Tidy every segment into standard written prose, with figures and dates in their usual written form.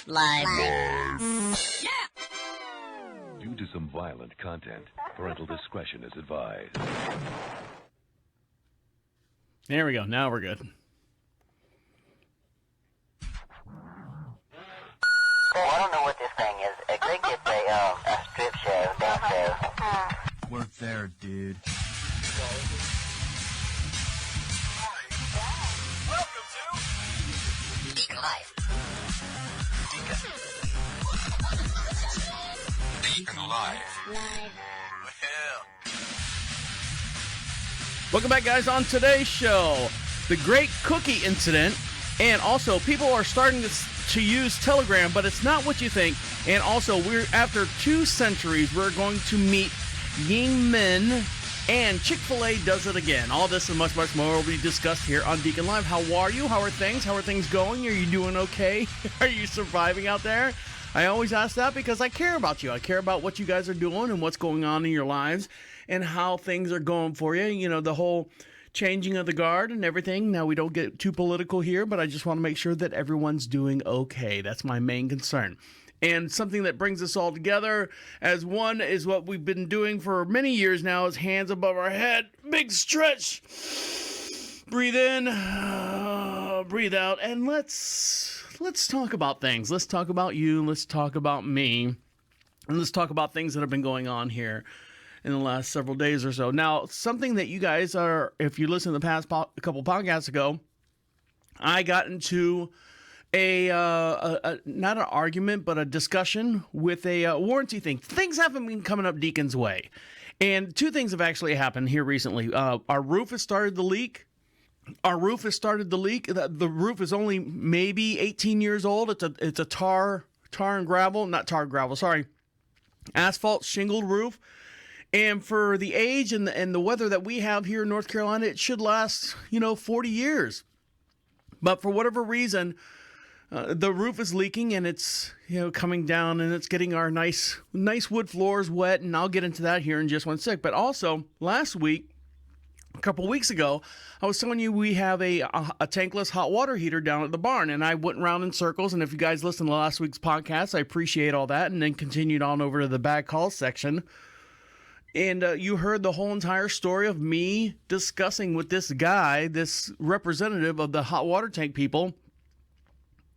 Live. Due to some violent content, parental discretion is advised. There we go. Now we're good. So I don't know what this thing is. Greg gets a strip show, dance show. Work there, dude. Welcome to DeaconLive. DeaconLive. Live. Well, Welcome back, guys, on today's show. The Great Cookie Incident. And also, people are starting to use Telegram, but it's not what you think. And also, we're after 2 centuries, we're going to meet Ying Min, and Chick-fil-A does it again. All this and much, much more will be discussed here on Deacon Live. How are you? How are things? How are things going? Are you doing okay? Are you surviving out there? I always ask that because I care about you. I care about what you guys are doing and what's going on in your lives and how things are going for you. You know, the whole changing of the guard and everything. Now, we don't get too political here, but I just want to make sure that everyone's doing okay. That's my main concern. And something that brings us all together as one is what we've been doing for many years now is hands above our head. Big stretch. Breathe in, breathe out, and let's talk about things. Let's talk about you. Let's talk about me. And let's talk about things that have been going on here in the last several days or so. Now, something that you guys are, if you listen to the past a couple podcasts ago, I got into a not an argument, but a discussion with a warranty thing. Things haven't been coming up Deacon's way. And 2 things have actually happened here recently. Our roof has started to leak. The roof is only maybe 18 years old. It's a asphalt shingled roof. And for the age and the weather that we have here in North Carolina, it should last, 40 years. But for whatever reason, the roof is leaking and it's, coming down and it's getting our nice wood floors wet. And I'll get into that here in just one sec. But also last week, a couple weeks ago, I was telling you we have a tankless hot water heater down at the barn, and I went around in circles. And if you guys listened to last week's podcast, I appreciate all that. And then continued on over to the bad call section. And you heard the whole entire story of me discussing with this guy, this representative of the hot water tank people,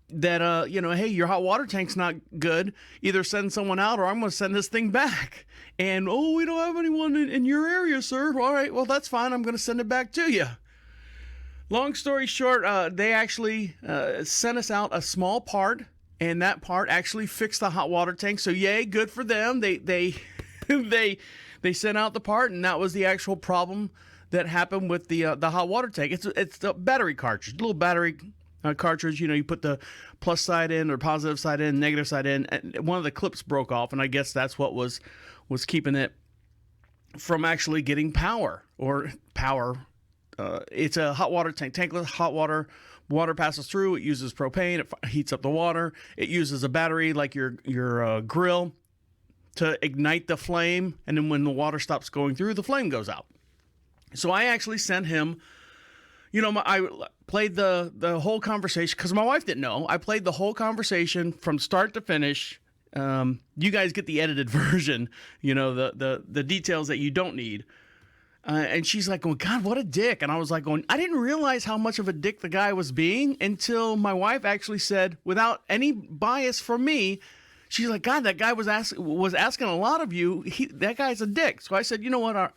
that, hey, your hot water tank's not good. Either send someone out or I'm going to send this thing back. And, we don't have anyone in your area, sir. All right, well, that's fine. I'm going to send it back to you. Long story short, they actually sent us out a small part, and that part actually fixed the hot water tank. So, yay, good for them. They sent out the part, and that was the actual problem that happened with the hot water tank. It's the battery cartridge, little battery cartridge. You put the plus side in or positive side in, negative side in, and one of the clips broke off, and I guess that's what was keeping it from actually getting power. It's a hot water tank, tankless hot water. Water passes through. It uses propane. It heats up the water. It uses a battery like your grill to ignite the flame, and then when the water stops going through, the flame goes out. So I actually sent him, I played the whole conversation, because my wife didn't know. I played the whole conversation from start to finish. You guys get the edited version, the details that you don't need. And she's like, God, what a dick. And I was like, I didn't realize how much of a dick the guy was being until my wife actually said, without any bias from me, she's like, God, that guy was asking a lot of you. That guy's a dick. So I said, you know what?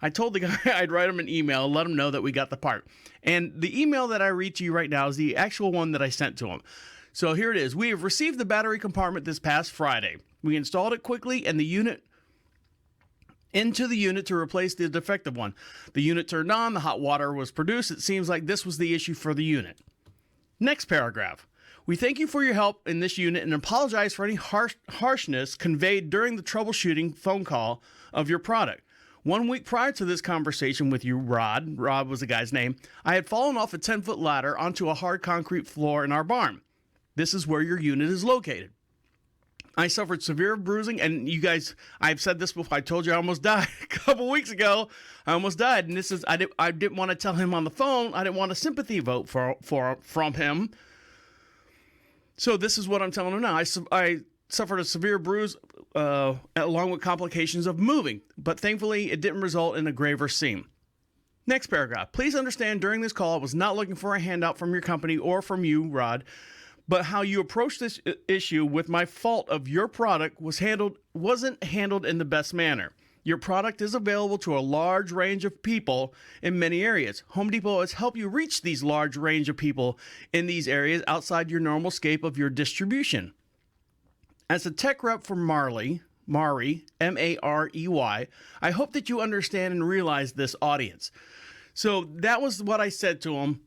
I told the guy I'd write him an email, let him know that we got the part. And the email that I read to you right now is the actual one that I sent to him. So here it is. We have received the battery compartment this past Friday. We installed it quickly and into the unit to replace the defective one. The unit turned on. The hot water was produced. It seems like this was the issue for the unit. Next paragraph. We thank you for your help in this unit and apologize for any harshness conveyed during the troubleshooting phone call of your product. 1 week prior to this conversation with you, Rod was the guy's name, I had fallen off a 10-foot ladder onto a hard concrete floor in our barn. This is where your unit is located. I suffered severe bruising, and you guys, I've said this before. I told you I almost died a couple weeks ago. I almost died, and this is I didn't want to tell him on the phone. I didn't want a sympathy vote from him. So this is what I'm telling him now. I suffered a severe bruise along with complications of moving, but thankfully it didn't result in a graver seam. Next paragraph. Please understand during this call I was not looking for a handout from your company or from you, Rod, but how you approached this issue with my fault of your product wasn't handled in the best manner. Your product is available to a large range of people in many areas. Home Depot has helped you reach these large range of people in these areas outside your normal scope of your distribution. As a tech rep for Mari, M-A-R-E-Y, I hope that you understand and realize this audience. So that was what I said to him.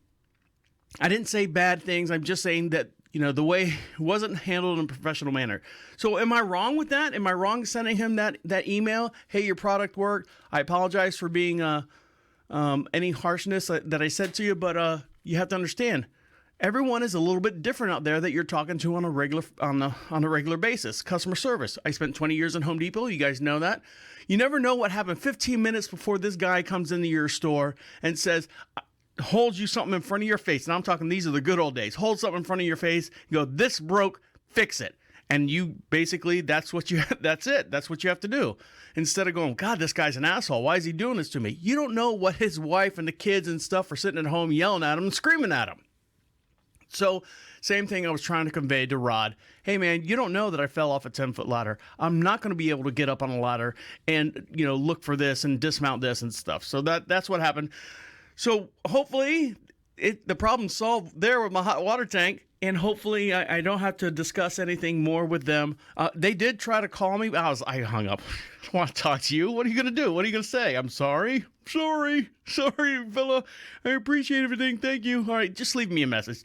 I didn't say bad things. I'm just saying that, the way it wasn't handled in a professional manner. So am I wrong with that? Am I wrong sending him that email? Hey, your product worked. I apologize for being any harshness that I said to you, but you have to understand, everyone is a little bit different out there that you're talking to on a regular basis. Customer service. I spent 20 years in Home Depot. You guys know that. You never know what happened 15 minutes before this guy comes into your store and says, holds you something in front of your face. And I'm talking, these are the good old days. Hold something in front of your face. You go, this broke, fix it. And you basically, that's it. That's what you have to do. Instead of going, God, this guy's an asshole. Why is he doing this to me? You don't know what his wife and the kids and stuff are sitting at home yelling at him and screaming at him. So same thing I was trying to convey to Rod. Hey, man, you don't know that I fell off a 10-foot ladder. I'm not going to be able to get up on a ladder and, look for this and dismount this and stuff. So that's what happened. So hopefully the problem's solved there with my hot water tank, and hopefully I don't have to discuss anything more with them. They did try to call me. I hung up. I don't want to talk to you. What are you going to do? What are you going to say? I'm sorry, fella. I appreciate everything. Thank you. All right, just leave me a message.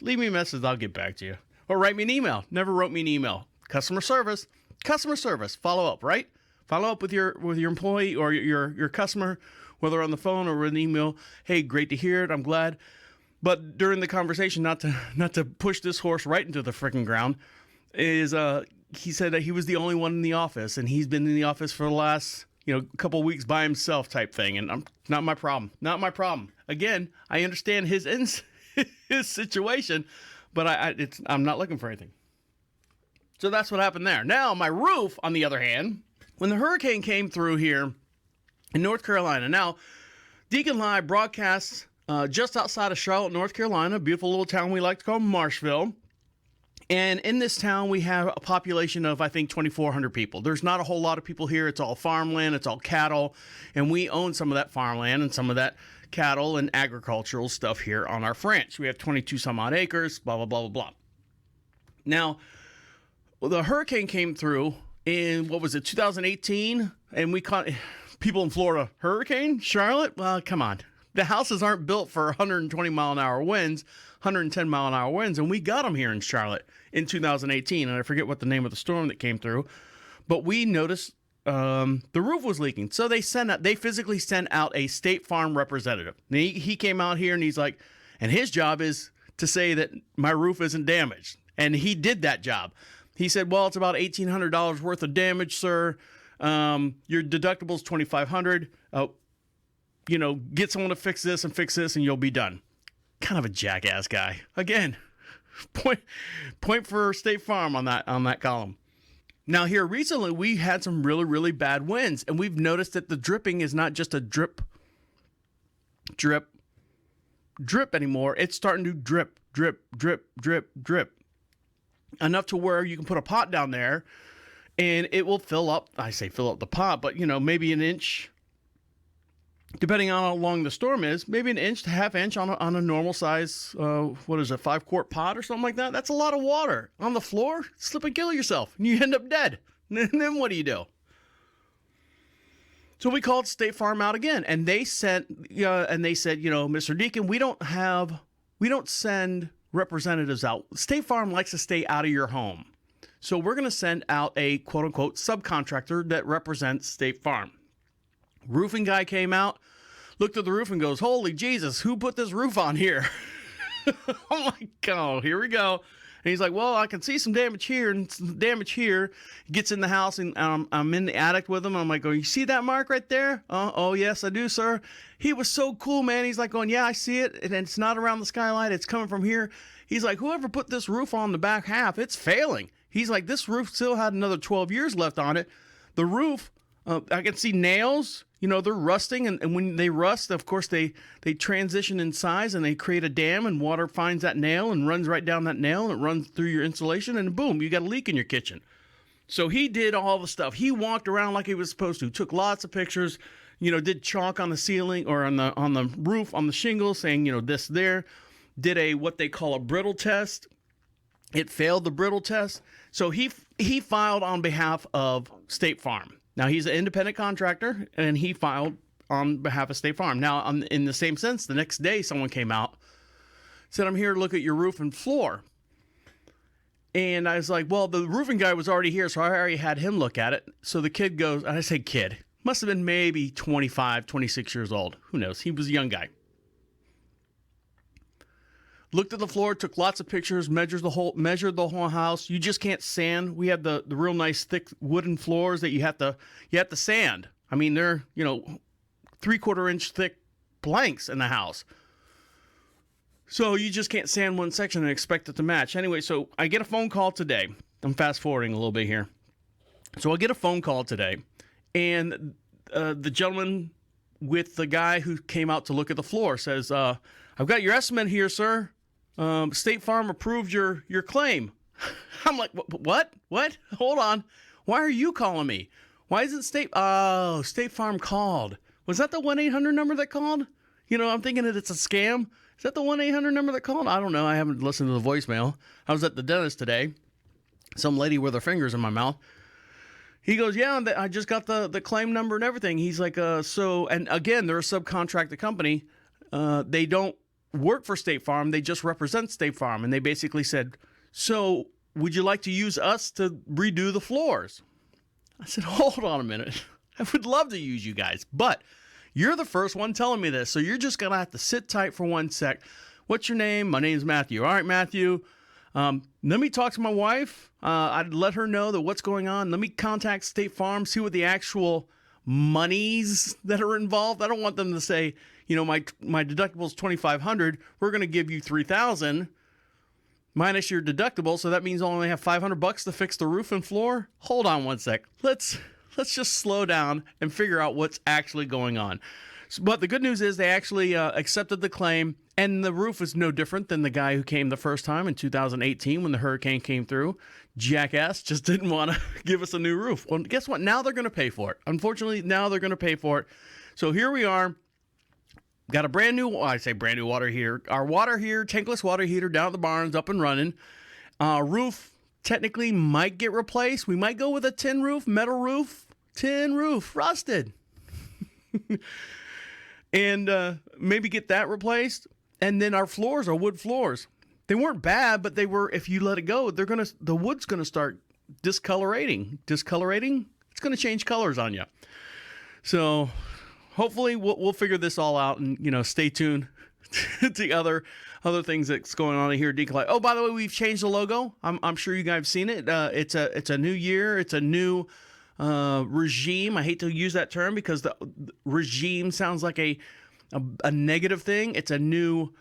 I'll get back to you. Or write me an email. Never wrote me an email. Customer service. Follow up, right? Follow up with your employee or your customer, whether on the phone or with an email. Hey, great to hear it. I'm glad. But during the conversation, not to push this horse right into the freaking ground, is he said that he was the only one in the office, and he's been in the office for the last couple of weeks by himself type thing, and not my problem. Again, I understand his situation, but I'm not looking for anything. So that's what happened there. Now my roof, on the other hand, when the hurricane came through here in North Carolina. Now, DeaconLive broadcasts just outside of Charlotte, North Carolina, a beautiful little town we like to call Marshville. And in this town, we have a population of, I think, 2,400 people. There's not a whole lot of people here. It's all farmland. It's all cattle. And we own some of that farmland and some of that cattle and agricultural stuff here on our ranch. We have 22 some odd acres, blah, blah, blah, blah, blah. Now, the hurricane came through in, 2018? And we caught people in Florida, hurricane? Charlotte? Well, come on. The houses aren't built for 120 mile an hour winds, 110 mile an hour winds, and we got them here in Charlotte in 2018. And I forget what the name of the storm that came through, but we noticed the roof was leaking. So they physically sent out a State Farm representative. And he came out here and he's like, and his job is to say that my roof isn't damaged. And he did that job. He said, well, it's about $1,800 worth of damage, sir. Your deductible's $2,500. Get someone to fix this and you'll be done. Kind of a jackass guy. Again, point for State Farm on that column. Now here recently we had some really, really bad winds, and we've noticed that the dripping is not just a drip anymore. It's starting to drip enough to where you can put a pot down there and it will fill up. I say fill up the pot, but maybe an inch. Depending on how long the storm is, maybe an inch to half inch on a normal size, 5-quart pot or something like that. That's a lot of water on the floor. Slip and kill yourself, and you end up dead. And then what do you do? So we called State Farm out again, and they said, Mr. Deacon, we don't send representatives out. State Farm likes to stay out of your home, so we're going to send out a quote unquote subcontractor that represents State Farm. Roofing guy came out, looked at the roof and goes, holy Jesus, who put this roof on here? I'm like, oh, here we go. And he's like, well, I can see some damage here and some damage here. He gets in the house and I'm in the attic with him. I'm like, oh, you see that mark right there? Oh, yes, I do, sir. He was so cool, man. He's like going, yeah, I see it. And it's not around the skylight. It's coming from here. He's like, whoever put this roof on the back half, it's failing. He's like, this roof still had another 12 years left on it. The roof, I can see nails, they're rusting. And when they rust, of course, they transition in size and they create a dam, and water finds that nail and runs right down that nail, and it runs through your insulation, and boom, you got a leak in your kitchen. So he did all the stuff. He walked around like he was supposed to, took lots of pictures, did chalk on the ceiling or on the roof, on the shingles, saying, this there. Did what they call a brittle test. It failed the brittle test. So he filed on behalf of State Farm. Now, he's an independent contractor, and he filed on behalf of State Farm. Now, in the same sense, the next day someone came out, said, I'm here to look at your roof and floor. And I was like, well, the roofing guy was already here, so I already had him look at it. So the kid goes, and I say kid, must have been maybe 25, 26 years old. Who knows? He was a young guy. Looked at the floor, took lots of pictures, measured the whole house. You just can't sand. We have the real nice thick wooden floors that you have to sand. I mean, they're 3/4 inch thick planks in the house. So you just can't sand one section and expect it to match. Anyway, so I get a phone call today. I'm fast forwarding a little bit here. So I get a phone call today, and the gentleman with the guy who came out to look at the floor says, I've got your estimate here, sir. State Farm approved your claim. I'm like, what? Hold on. Why are you calling me? Why isn't State Farm called? Was that the 1-800 number that called? I'm thinking that it's a scam. Is that the 1-800 number that called? I don't know. I haven't listened to the voicemail. I was at the dentist today. Some lady with her fingers in my mouth. He goes, yeah, I just got the claim number and everything. He's like, and again, they're a subcontractor company. They don't work for State Farm. They just represent State Farm. And they basically said, so would you like to use us to redo the floors? I said, hold on a minute. I would love to use you guys, but you're the first one telling me this. So you're just going to have to sit tight for one sec. What's your name? My name's Matthew. All right, Matthew. Let me talk to my wife. I'd let her know that what's going on. Let me contact State Farm, see what the actual monies that are involved. I don't want them to say, my deductible is $2,500. We're going to give you $3,000 minus your deductible. So that means I'll only have $500 to fix the roof and floor. Hold on one sec. Let's just slow down and figure out what's actually going on. But the good news is they actually accepted the claim, and the roof is no different than the guy who came the first time in 2018 when the hurricane came through. Jackass just didn't want to give us a new roof. Well, guess what? Now they're going to pay for it. Unfortunately, now they're going to pay for it. So here we are. Got a brand new water heater. Our water heater, tankless water heater down at the barns, up and running. Roof technically might get replaced. We might go with a tin roof, rusted. And maybe get that replaced. And then our floors are wood floors. They weren't bad, but they were, if you let it go, the wood's going to start discolorating. Discolorating? It's going to change colors on you. So hopefully we'll figure this all out, and, stay tuned to other things that's going on here at DeaconLive. Oh, by the way, we've changed the logo. I'm sure you guys have seen it. It's a new year. It's a new regime. I hate to use that term because the regime sounds like a negative thing. It's a new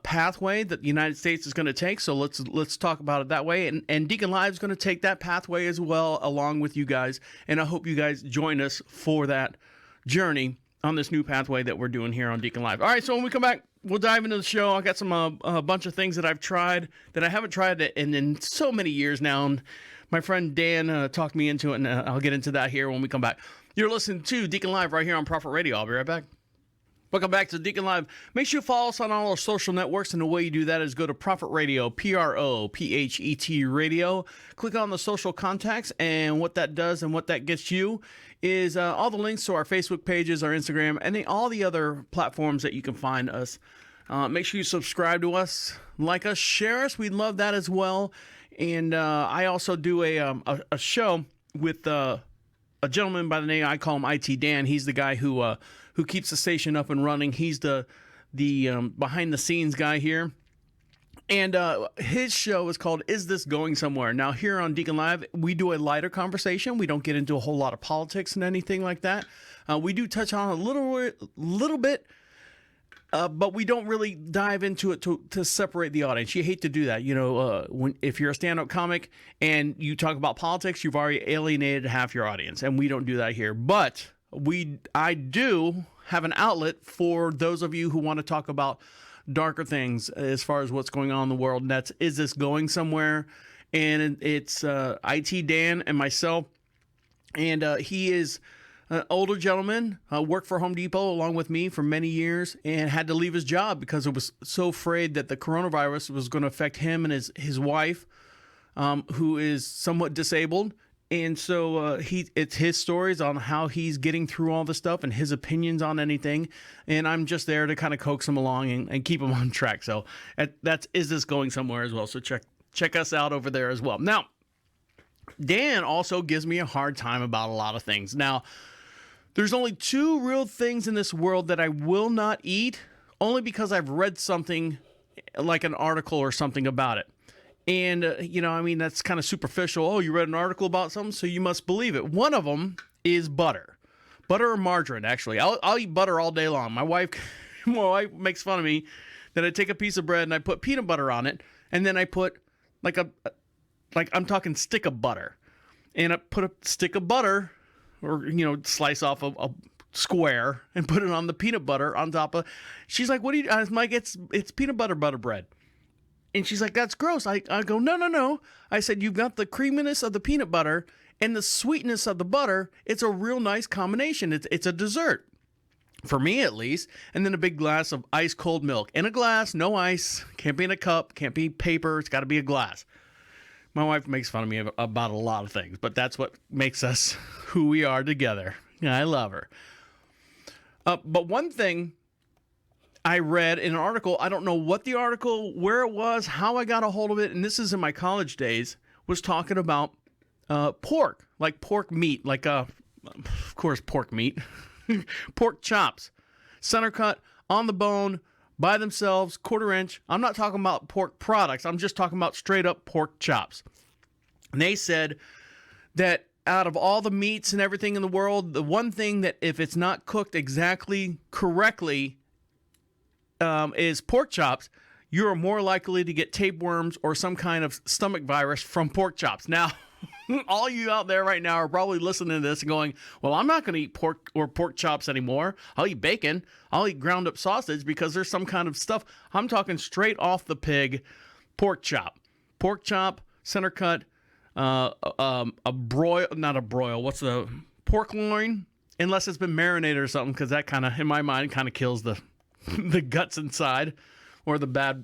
pathway that the United States is going to take. So let's talk about it that way. And DeaconLive is going to take that pathway as well, along with you guys. And I hope you guys join us for that journey on this new pathway that we're doing here on DeaconLive. All right, so when we come back, we'll dive into the show. I got some a bunch of things that I've tried that I haven't tried in so many years now. And my friend Dan talked me into it, and I'll get into that here when we come back. You're listening to DeaconLive right here on Prophet Radio. I'll be right back. Welcome back to DeaconLive. Make sure you follow us on all our social networks, and the way you do that is go to Prophet Radio, PROPHET Radio. Click on the social contacts, and what that does and what that gets you is all the links to our Facebook pages, our Instagram, and all the other platforms that you can find us. Make sure you subscribe to us, like us, share us. We'd love that as well. And I also do a show with a gentleman by the name, I call him IT Dan. He's the guy who keeps the station up and running. He's the behind the scenes guy here. And his show is called Is This Going Somewhere? Now, here on DeaconLive, we do a lighter conversation. We don't get into a whole lot of politics and anything like that. We do touch on a little bit But we don't really dive into it to separate the audience. You hate to do that. If you're a stand-up comic and you talk about politics, you've already alienated half your audience, and we don't do that here. But I do have an outlet for those of you who want to talk about darker things as far as what's going on in the world, and that's Is This Going Somewhere? And it's IT Dan and myself, and he is an older gentleman, worked for Home Depot along with me for many years, and had to leave his job because it was so afraid that the coronavirus was going to affect him and his wife, who is somewhat disabled. And so it's his stories on how he's getting through all the stuff and his opinions on anything. And I'm just there to kind of coax him along and keep him on track. So that's Is This Going Somewhere as well. So check us out over there as well. Now, Dan also gives me a hard time about a lot of things. Now, there's only two real things in this world that I will not eat, only because I've read something like an article or something about it. And, that's kind of superficial. Oh, you read an article about something, so you must believe it. One of them is butter. Butter or margarine, actually. I'll eat butter all day long. My wife makes fun of me that I take a piece of bread and I put peanut butter on it, and then I put I'm talking stick of butter. And I put a stick of butter, or, slice off a square and put it on the peanut butter on top of. She's like, what do you, I was like, it's peanut butter bread. And she's like, that's gross. I go, no. I said, you've got the creaminess of the peanut butter and the sweetness of the butter. It's a real nice combination. It's a dessert, for me at least. And then a big glass of ice cold milk. In a glass, no ice. Can't be in a cup. Can't be paper. It's got to be a glass. My wife makes fun of me about a lot of things, but that's what makes us who we are together. I love her. But one thing I read in an article, I don't know what the article, where it was, how I got a hold of it, and this is in my college days, was talking about pork, like pork meat, of course, pork meat, pork chops, center cut, on the bone, by themselves, quarter inch. I'm not talking about pork products. I'm just talking about straight up pork chops. And they said that out of all the meats and everything in the world, the one thing that if it's not cooked exactly correctly is pork chops. You're more likely to get tapeworms or some kind of stomach virus from pork chops. Now, all you out there right now are probably listening to this and going, well, I'm not going to eat pork or pork chops anymore. I'll eat bacon. I'll eat ground up sausage because there's some kind of stuff. I'm talking straight off the pig pork chop. Pork chop, center cut, a broil, not a broil. What's the pork loin? Unless it's been marinated or something, because that kind of, in my mind, kind of kills the the guts inside or the bad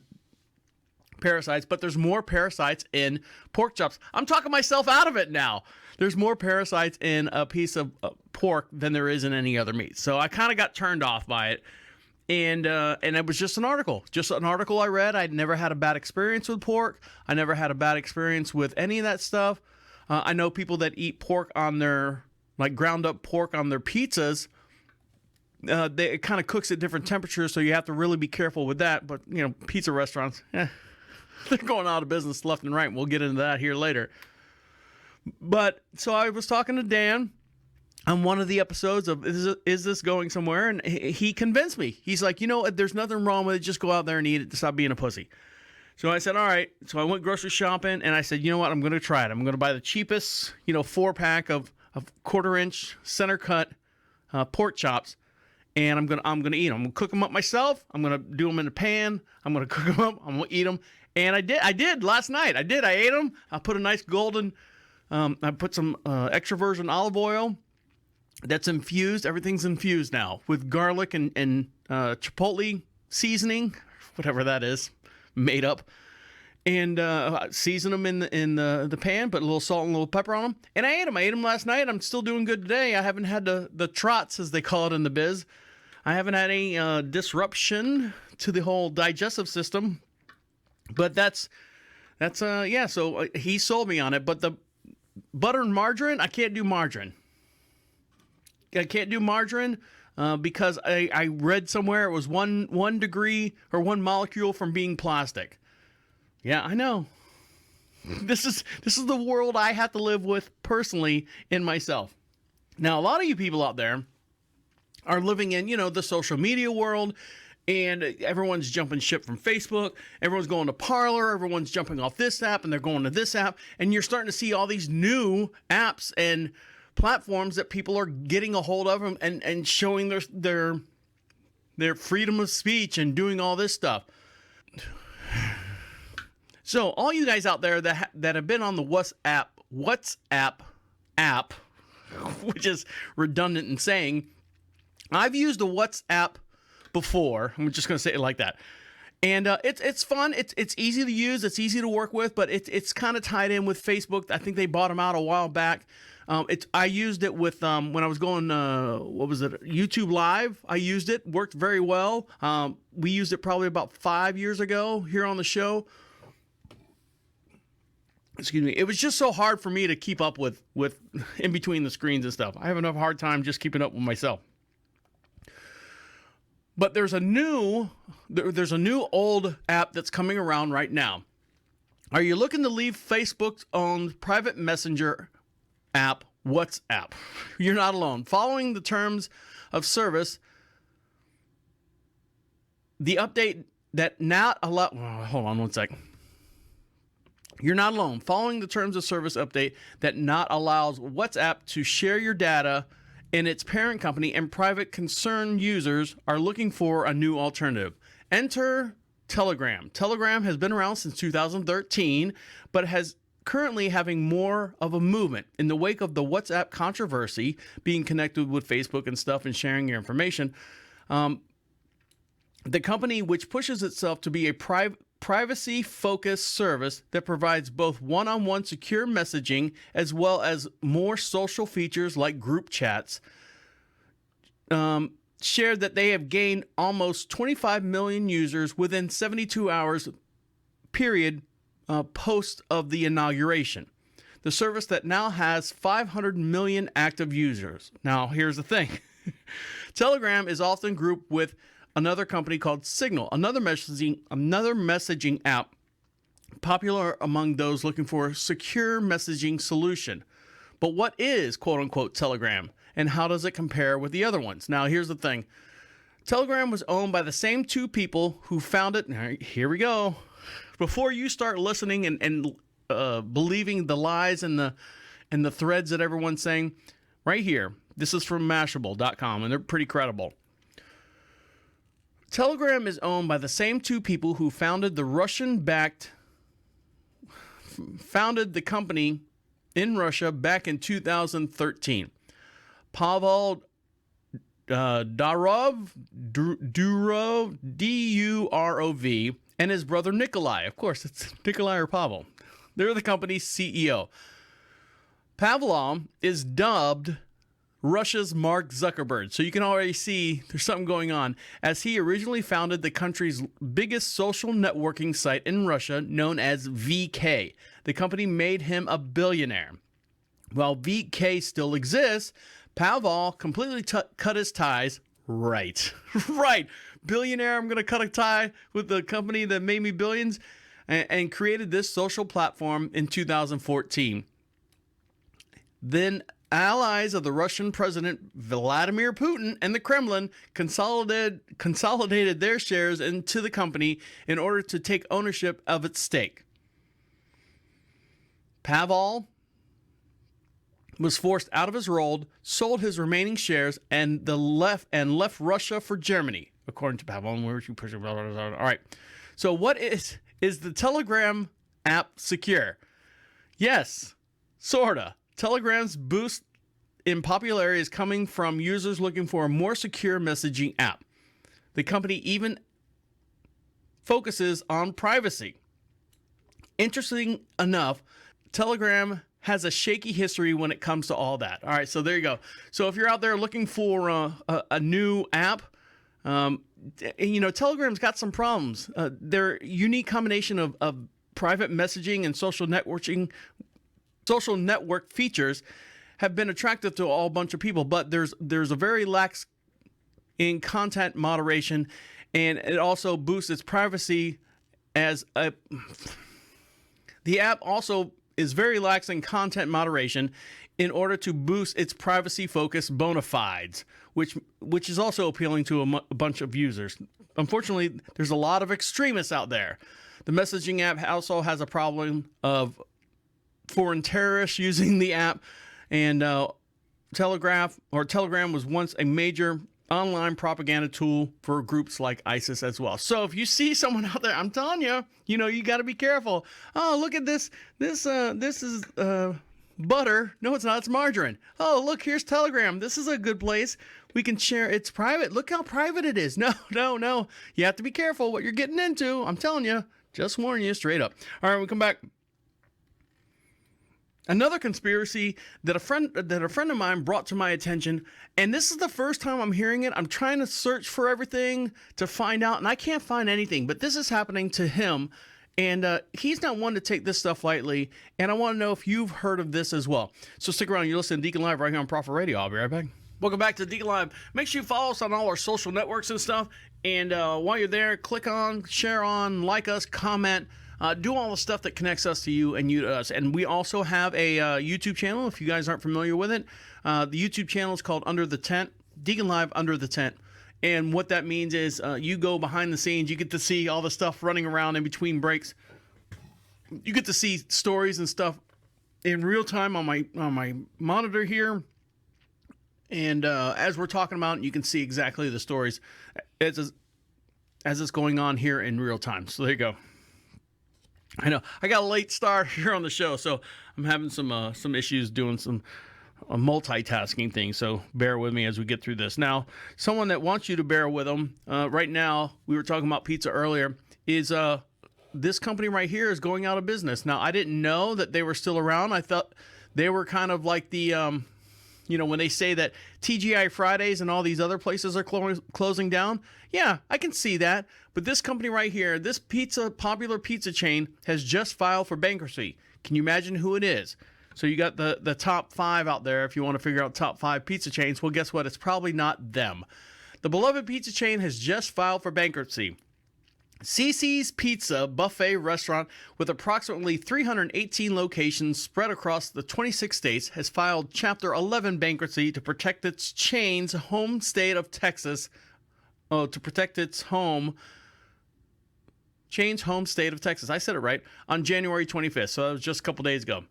parasites. But there's more parasites in pork chops. I'm talking myself out of it now. There's more parasites in a piece of pork than there is in any other meat. So I kind of got turned off by it. And it was just an article I read. I'd never had a bad experience with pork. I never had a bad experience with any of that stuff. I know people that eat pork on their, like ground up pork on their pizzas. It kind of cooks at different temperatures, so you have to really be careful with that. But, pizza restaurants, they're going out of business left and right. We'll get into that here later. But so I was talking to Dan on one of the episodes of Is This Going Somewhere? And he convinced me. He's like, there's nothing wrong with it. Just go out there and eat it to stop being a pussy. So I said, all right. So I went grocery shopping, and I said, you know what? I'm going to try it. I'm going to buy the cheapest, 4-pack of quarter-inch center-cut pork chops. And I'm gonna eat them. I'm gonna cook them up myself. I'm gonna do them in a pan. I'm gonna cook them up. I'm gonna eat them. And I did last night. I ate them. I put a nice golden. I put some extra virgin olive oil. That's infused. Everything's infused now with garlic and chipotle seasoning, whatever that is, made up. And season them in the pan. Put a little salt and a little pepper on them. And I ate them. I ate them last night. I'm still doing good today. I haven't had the trots, as they call it in the biz. I haven't had any disruption to the whole digestive system. But that's yeah. So he sold me on it. But the butter and margarine, I can't do margarine. I can't do margarine because I read somewhere it was one degree or one molecule from being plastic. Yeah, I know. This is the world I have to live with personally in myself. Now, a lot of you people out there are living in, the social media world, And everyone's jumping ship from Facebook. Everyone's going to Parler. Everyone's jumping off this app and they're going to this app. And you're starting to see all these new apps and platforms that people are getting a hold of and showing their freedom of speech and doing all this stuff. So all you guys out there that have been on the WhatsApp app, which is redundant in saying, I've used a WhatsApp before. I'm just going to say it like that. And it's fun. It's easy to use. It's easy to work with, but it's kind of tied in with Facebook. I think they bought them out a while back. I used it with when I was going YouTube Live. I used it. Worked very well. We used it probably about 5 years ago here on the show. Excuse me. It was just so hard for me to keep up with in between the screens and stuff. I have enough hard time just keeping up with myself. But there's a new old app that's coming around right now. Are you looking to leave Facebook's own private messenger app, WhatsApp? You're not alone. Following the terms of service, the update that not allow. Hold on one second. You're not alone. Following the terms of service update that not allows WhatsApp to share your data in its parent company, and private concerned users are looking for a new alternative. Enter Telegram. Telegram has been around since 2013, but has currently having more of a movement. In the wake of the WhatsApp controversy, being connected with Facebook and stuff and sharing your information, the company, which pushes itself to be a privacy-focused service that provides both one-on-one secure messaging as well as more social features like group chats, shared that they have gained almost 25 million users within 72 hours period post of the inauguration. The service that now has 500 million active users. Now, here's the thing. Telegram is often grouped with another company called Signal, another messaging app popular among those looking for a secure messaging solution. But what is quote-unquote Telegram, and how does it compare with the other ones? Now, here's the thing. Telegram was owned by the same two people who founded. Here we go. Before you start listening and believing the lies and the threads that everyone's saying, right here. This is from Mashable.com, and they're pretty credible. Telegram is owned by the same two people who founded the company in Russia back in 2013. Pavel Durov, D-U-R-O-V, and his brother Nikolai. Of course, it's Nikolai or Pavel. They're the company's CEO. Pavlov is dubbed Russia's Mark Zuckerberg. So you can already see there's something going on, as he originally founded the country's biggest social networking site in Russia, known as VK. The company made him a billionaire. While VK still exists, Pavel completely cut his ties. Right. Billionaire, I'm going to cut a tie with the company that made me billions, and created this social platform in 2014. Then allies of the Russian President Vladimir Putin and the Kremlin consolidated their shares into the company in order to take ownership of its stake. Pavel was forced out of his role, sold his remaining shares, and left Russia for Germany, according to Pavel. All right. So what is the Telegram app secure? Yes, sorta. Telegram's boost in popularity is coming from users looking for a more secure messaging app. The company even focuses on privacy. Interesting enough, Telegram has a shaky history when it comes to all that. All right, so there you go. So if you're out there looking for a new app, Telegram's got some problems. Their unique combination of private messaging and social network features have been attractive to a whole bunch of people, but there's a very lax in content moderation, and it also boosts its privacy the app also is very lax in content moderation in order to boost its privacy-focused bona fides, which is also appealing to a bunch of users. Unfortunately, there's a lot of extremists out there. The messaging app also has a problem of foreign terrorists using the app, and Telegram was once a major online propaganda tool for groups like ISIS as well. So if you see someone out there, I'm telling you, you got to be careful. Oh, look at this. This is butter. No, it's not. It's margarine. Oh, look, here's Telegram. This is a good place. We can share. It's private. Look how private it is. No. You have to be careful what you're getting into. I'm telling you. Just warn you straight up. All right, we come back. Another conspiracy that a friend of mine brought to my attention, and this is the first time I'm hearing it. I'm trying to search for everything to find out, and I can't find anything. But this is happening to him, and he's not one to take this stuff lightly. And I want to know if you've heard of this as well. So stick around. You're listening to Deacon Live right here on Prophet Radio. I'll be right back. Welcome back to Deacon Live. Make sure you follow us on all our social networks and stuff. And while you're there, click on, share on, like us, comment. Do all the stuff that connects us to you and you to us. And we also have a YouTube channel, if you guys aren't familiar with it. The YouTube channel is called Under the Tent, Deacon Live Under the Tent. And what that means is you go behind the scenes. You get to see all the stuff running around in between breaks. You get to see stories and stuff in real time on my monitor here. And as we're talking about it, you can see exactly the stories as it's going on here in real time. So there you go. I know I got a late start here on the show, so I'm having some issues doing some multitasking things. So bear with me as we get through this. Now, someone that wants you to bear with them right now, we were talking about pizza earlier, is this company right here is going out of business. Now, I didn't know that they were still around. I thought they were kind of like the when they say that TGI Fridays and all these other places are closing down, yeah, I can see that. But this company right here, this popular pizza chain, has just filed for bankruptcy. Can you imagine who it is? So you got the top 5 out there if you want to figure out top 5 pizza chains. Well, guess what? It's probably not them. The beloved pizza chain has just filed for bankruptcy. CiCi's Pizza Buffet Restaurant, with approximately 318 locations spread across the 26 states, has filed Chapter 11 bankruptcy to protect its chain's home state of Texas. Chain's home state of Texas. I said it right. On January 25th, so that was just a couple days ago.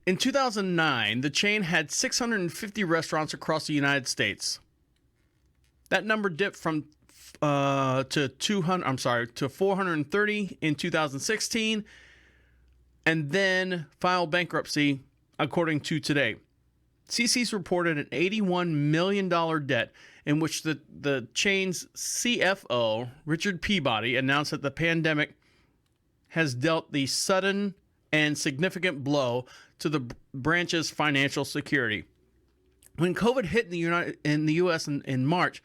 In 2009, the chain had 650 restaurants across the United States. That number dipped to 430 in 2016, and then filed bankruptcy according to Today. CiCi's reported an $81 million debt in which the chain's CFO, Richard Peabody, announced that the pandemic has dealt the sudden and significant blow to the branch's financial security. When COVID hit in the U.S. in March,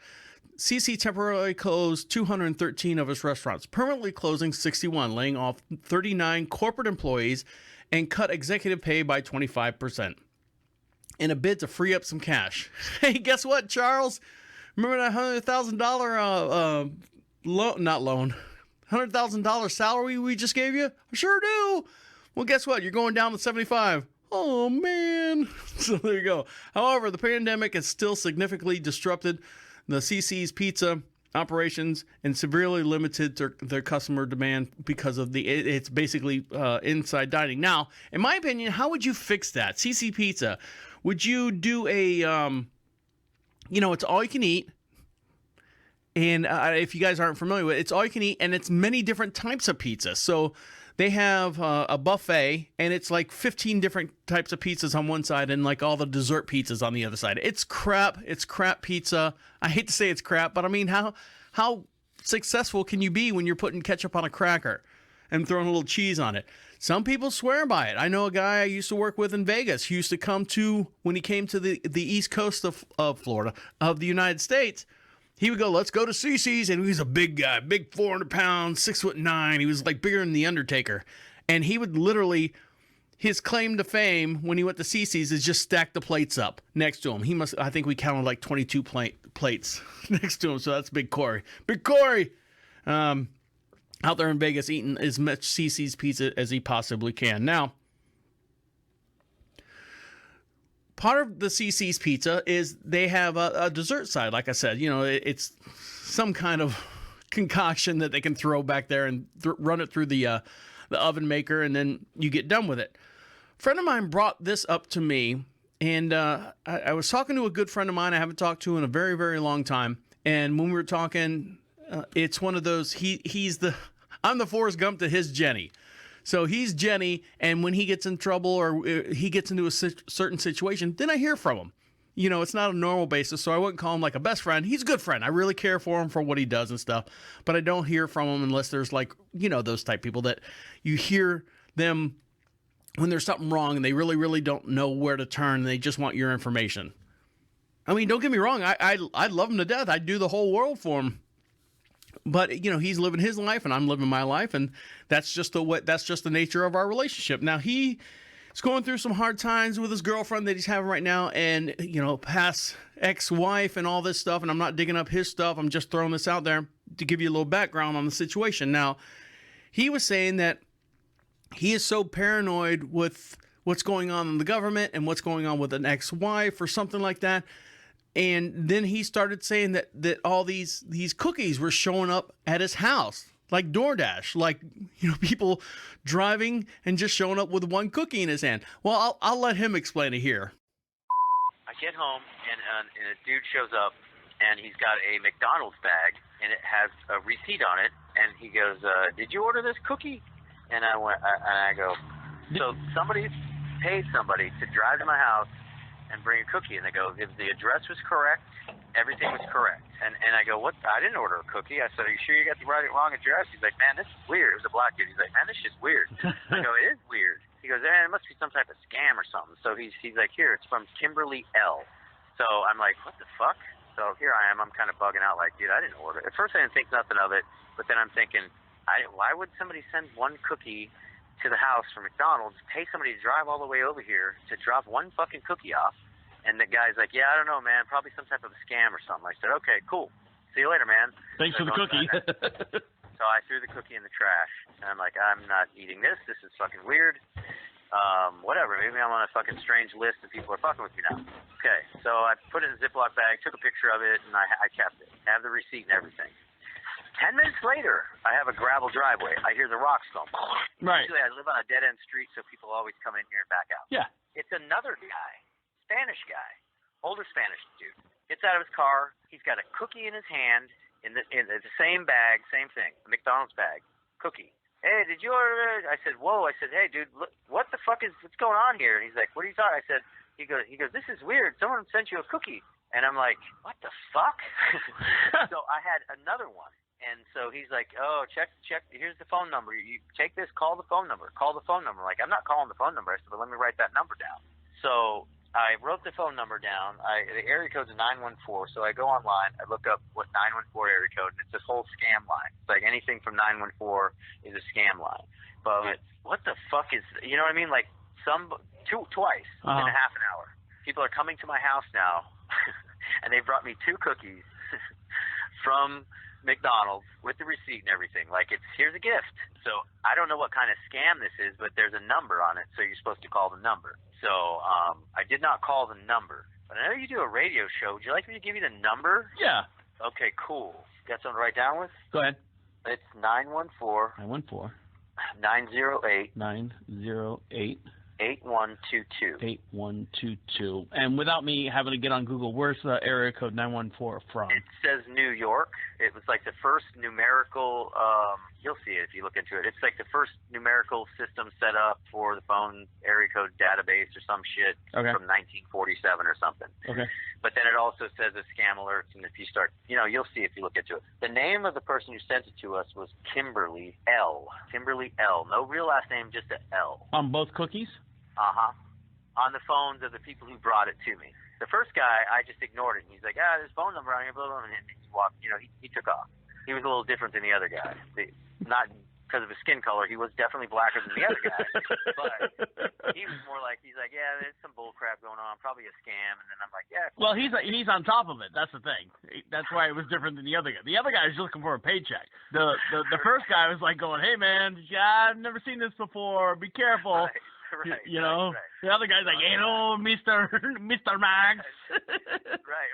CiCi temporarily closed 213 of its restaurants, permanently closing 61, laying off 39 corporate employees, and cut executive pay by 25% in a bid to free up some cash. Hey, guess what, Charles? Remember that $100,000 $100,000 salary we just gave you? I sure do. Well, guess what? You're going down to 75. Oh, man. So there you go. However, the pandemic has still significantly disrupted the CiCi's Pizza operations and severely limited their customer demand because of it's basically inside dining. Now, in my opinion, how would you fix that? CiCi Pizza, would you do a, it's all you can eat. And if you guys aren't familiar with it, it's all you can eat, and it's many different types of pizza. So they have a buffet, and it's like 15 different types of pizzas on one side and like all the dessert pizzas on the other side. It's crap. It's crap pizza. I hate to say it's crap, but I mean, how successful can you be when you're putting ketchup on a cracker and throwing a little cheese on it? Some people swear by it. I know a guy I used to work with in Vegas. He used to come when he came to the East Coast of Florida, of the United States. He would go, let's go to CiCi's, and he was a big guy, big 400 pounds, 6'9". He was like bigger than The Undertaker. And he would literally, his claim to fame when he went to CiCi's is just stack the plates up next to him. I think we counted like 22 plates next to him, so that's Big Corey. Big Corey! Out there in Vegas eating as much CiCi's pizza as he possibly can. Now, part of the CC's Pizza is they have a dessert side. Like I said, it's some kind of concoction that they can throw back there and run it through the oven maker, and then you get done with it. A friend of mine brought this up to me, and I was talking to a good friend of mine I haven't talked to in a very, very long time. And when we were talking, it's one of those, I'm the Forrest Gump to his Jenny. So he's Jenny, and when he gets in trouble or he gets into a certain situation, then I hear from him. It's not a normal basis, so I wouldn't call him like a best friend. He's a good friend. I really care for him for what he does and stuff, but I don't hear from him unless there's like, those type people that you hear them when there's something wrong and they really, really don't know where to turn and they just want your information. I mean, don't get me wrong. I love him to death. I'd do the whole world for him. But, he's living his life and I'm living my life, and that's just the nature of our relationship. Now, he's going through some hard times with his girlfriend that he's having right now, and, past ex-wife and all this stuff, and I'm not digging up his stuff. I'm just throwing this out there to give you a little background on the situation. Now, he was saying that he is so paranoid with what's going on in the government and what's going on with an ex-wife or something like that. And then he started saying that all these cookies were showing up at his house, like DoorDash, like, people driving and just showing up with one cookie in his hand. Well, I'll let him explain it here. I get home and a dude shows up and he's got a McDonald's bag and it has a receipt on it, and he goes, "Did you order this cookie?" And I go, "So somebody paid somebody to drive to my house and bring a cookie," and they go, "If the address was correct, everything was correct." And I go, "What? I didn't order a cookie." I said, "Are you sure you got the wrong address?" He's like, "Man, this is weird." It was a black dude. He's like, "Man, this is just weird." I go, "It is weird." He goes, "It must be some type of scam or something." So he's like, "Here, it's from Kimberly L." So I'm like, "What the fuck?" So here I am. I'm kind of bugging out like, dude, I didn't order it. At first I didn't think nothing of it, but then I'm thinking, why would somebody send one cookie to the house from McDonald's, pay somebody to drive all the way over here to drop one fucking cookie off? And the guy's like, "Yeah, I don't know, man. Probably some type of a scam or something." I said, "Okay, cool. See you later, man." Thanks for the cookie. So I threw the cookie in the trash. And I'm like, "I'm not eating this. This is fucking weird. Whatever. Maybe I'm on a fucking strange list and people are fucking with me now." Okay. So I put it in a Ziploc bag, took a picture of it, and I kept it. I have the receipt and everything. 10 minutes later, I have a gravel driveway. I hear the rocks go. Right. Usually I live on a dead-end street, so people always come in here and back out. Yeah. It's another guy. Spanish guy, older Spanish dude, gets out of his car. He's got a cookie in his hand in the same bag, same thing, a McDonald's bag, cookie. "Hey, did you order it?" I said, "Whoa!" I said, "Hey, dude, look, what's going on here?" And he's like, "What are you talking?" I said, he goes, "This is weird. Someone sent you a cookie." And I'm like, "What the fuck?" So I had another one. And so he's like, "Oh, check. Here's the phone number. You take this, call the phone number. Call the phone number." Like, I'm not calling the phone number. I said, "But let me write that number down." So I wrote the phone number down. The area code's 914, so I go online. I look up what 914 area code, and it's this whole scam line. It's like anything from 914 is a scam line. But what the fuck is, you know what I mean? Like twice in a half an hour. People are coming to my house now, and they brought me 2 cookies from McDonald's with the receipt and everything. Like, here's a gift. So I don't know what kind of scam this is, but there's a number on it, so you're supposed to call the number. So I did not call the number. But I know you do a radio show. Would you like me to give you the number? Yeah. Okay, cool. Got something to write down with? Go ahead. It's 914 908 8122. 8122. And without me having to get on Google, where's the area code 914 from? It says New York. It was like the first numerical, you'll see it if you look into it. It's like the first numerical system set up for the phone area code database or some shit from 1947 or something. Okay. But then it also says a scam alerts, and if you start, you'll see if you look into it. The name of the person who sent it to us was Kimberly L. Kimberly L. No real last name, just an L. On both cookies? Uh-huh. On the phones of the people who brought it to me. The first guy, I just ignored it. He's like, "There's a phone number on here, blah, blah, blah," and he walked, he took off. He was a little different than the other guy. Not because of his skin color. He was definitely blacker than the other guy. But he was more like, he's like, "Yeah, there's some bull crap going on, probably a scam." And then I'm like, "Yeah." Well, he's on top of it. That's the thing. That's why it was different than the other guy. The other guy was just looking for a paycheck. The first guy was like going, "Hey, man, I've never seen this before. Be careful." Right. Right. You know, Right. the other guy's like, hello, Mr. Max. Right.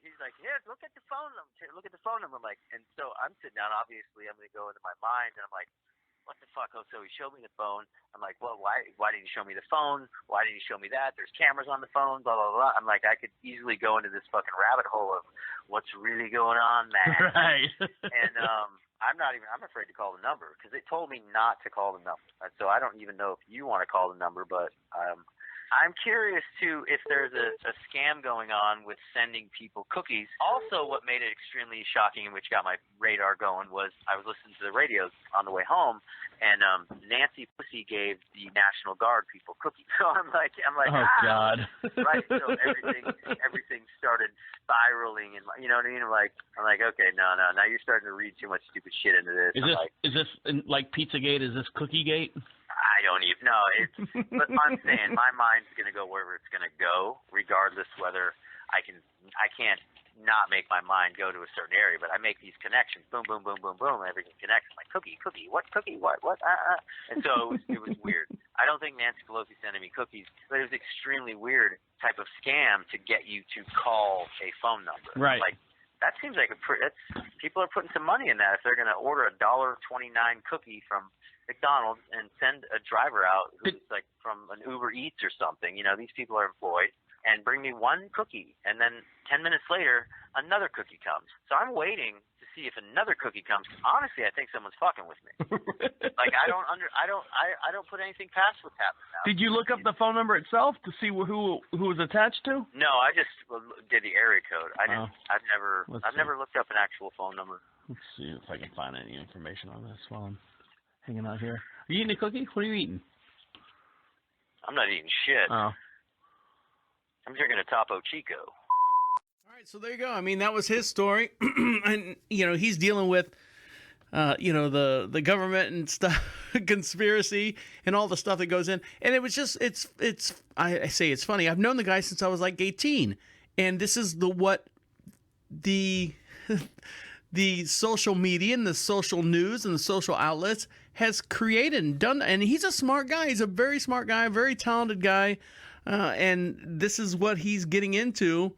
He's like, yeah, look at the phone number. Look at the phone number. I'm like, and so I'm sitting down. Obviously, I'm going to go into my mind, and I'm like, what the fuck? Oh, so he showed me the phone. I'm like, well, why did he show me the phone? Why did he show me that? There's cameras on the phone, blah, blah, blah. I'm like, I could easily go into this fucking rabbit hole of what's really going on, man. Right. And I'm afraid to call the number because they told me not to call the number. And so I don't even know if you want to call the number, but I'm curious, too, if there's a scam going on with sending people cookies. Also, what made it extremely shocking and which got my radar going was I was listening to the radio on the way home, and Nancy Pussy gave the National Guard people cookies. So I'm like, oh, God. Right, so everything started spiraling, and you know what I mean? I'm like, okay, no, now you're starting to read too much stupid shit into this. Is this like Pizzagate? Is this Cookiegate? I don't even know. But I'm saying my mind's gonna go wherever it's gonna go, regardless whether I can't not make my mind go to a certain area. But I make these connections, boom, boom, boom, boom, boom, everything connects. I'm like cookie, what cookie, what? And so it was weird. I don't think Nancy Pelosi sending me cookies, but it was extremely weird type of scam to get you to call a phone number. Right. Like that seems like people are putting some money in that if they're gonna order a $1.29 cookie from McDonald's and send a driver out who's like from an Uber Eats or something. You know, these people are employed, and bring me one cookie, and then 10 minutes later, another cookie comes. So I'm waiting to see if another cookie comes. Honestly, I think someone's fucking with me. Like I don't put anything past what's happening now. Did you look up the phone number itself to see who was attached to? No, I just did the area code. I didn't. I've never looked up an actual phone number. Let's see if I can find any information on this while I'm hanging out here. Are you eating a cookie? What are you eating? I'm not eating shit. Oh. I'm drinking a Topo Chico. All right, so there you go. I mean, that was his story. And, you know, he's dealing with, the government and stuff, conspiracy and all the stuff that goes in. And it was just, I say it's funny. I've known the guy since I was like 18. And this is what the social media and the social news and the social outlets has created and done. And he's a smart guy. He's a very smart guy, very talented guy. And this is what he's getting into,